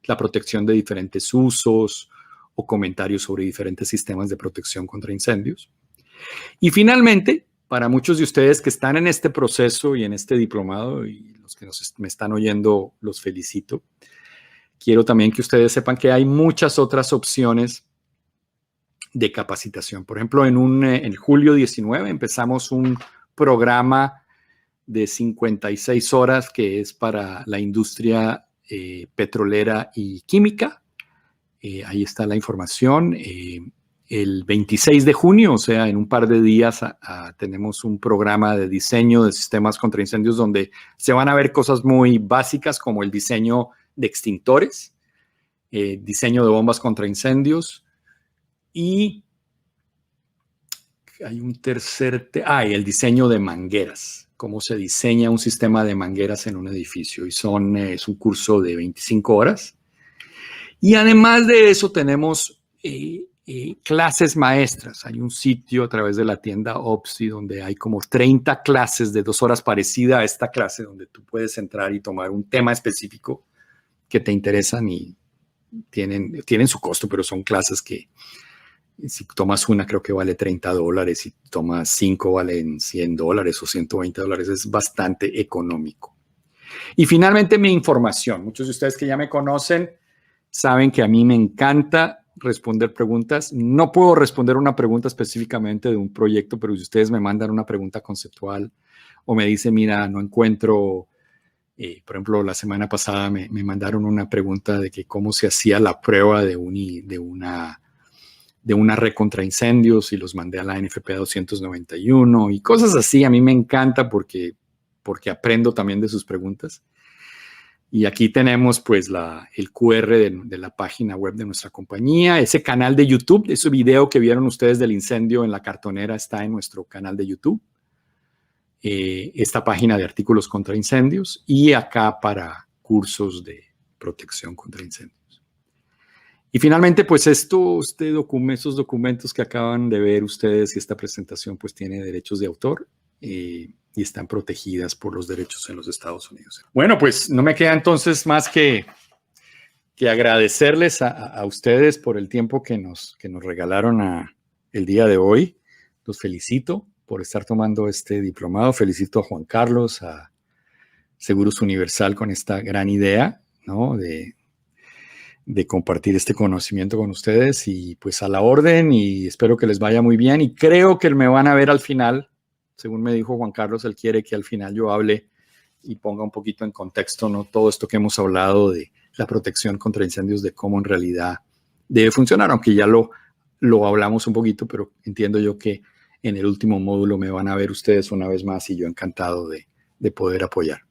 la protección de diferentes usos o comentarios sobre diferentes sistemas de protección contra incendios. Y finalmente, para muchos de ustedes que están en este proceso y en este diplomado, y los que me están oyendo, los felicito. Quiero también que ustedes sepan que hay muchas otras opciones de capacitación. Por ejemplo, en julio 19 empezamos un programa de 56 horas que es para la industria petrolera y química. Ahí está la información. El 26 de junio, o sea, en un par de días, tenemos un programa de diseño de sistemas contra incendios donde se van a ver cosas muy básicas como el diseño de extintores, diseño de bombas contra incendios y hay un tercer, y el diseño de mangueras, cómo se diseña un sistema de mangueras en un edificio. Y es un curso de 25 horas. Y además de eso tenemos clases maestras. Hay un sitio a través de la tienda OPSI donde hay como 30 clases de 2 horas parecida a esta clase, donde tú puedes entrar y tomar un tema específico que te interesan y tienen su costo, pero son clases que si tomas una creo que vale $30, si tomas 5 valen $100 o $120, es bastante económico. Y finalmente mi información. Muchos de ustedes que ya me conocen saben que a mí me encanta responder preguntas. No puedo responder una pregunta específicamente de un proyecto, pero si ustedes me mandan una pregunta conceptual o me dicen, mira, no encuentro, por ejemplo, la semana pasada me mandaron una pregunta de que cómo se hacía la prueba de una red contra incendios y los mandé a la NFPA 291 y cosas así. A mí me encanta porque aprendo también de sus preguntas. Y aquí tenemos pues el QR de la página web de nuestra compañía, ese canal de YouTube, ese video que vieron ustedes del incendio en la cartonera está en nuestro canal de YouTube. Esta página de artículos contra incendios y acá para cursos de protección contra incendios. Y finalmente, pues esos documentos que acaban de ver ustedes y esta presentación pues tiene derechos de autor y están protegidas por los derechos en los Estados Unidos. Bueno, pues no me queda entonces más que agradecerles a ustedes por el tiempo que nos regalaron el día de hoy. Los felicito por estar tomando este diplomado. Felicito a Juan Carlos, a Seguros Universal con esta gran idea, ¿no? de compartir este conocimiento con ustedes y pues a la orden y espero que les vaya muy bien y creo que me van a ver al final, según me dijo Juan Carlos, él quiere que al final yo hable y ponga un poquito en contexto, ¿no? Todo esto que hemos hablado de la protección contra incendios, de cómo en realidad debe funcionar, aunque ya lo hablamos un poquito, pero entiendo yo que en el último módulo me van a ver ustedes una vez más y yo encantado de poder apoyar.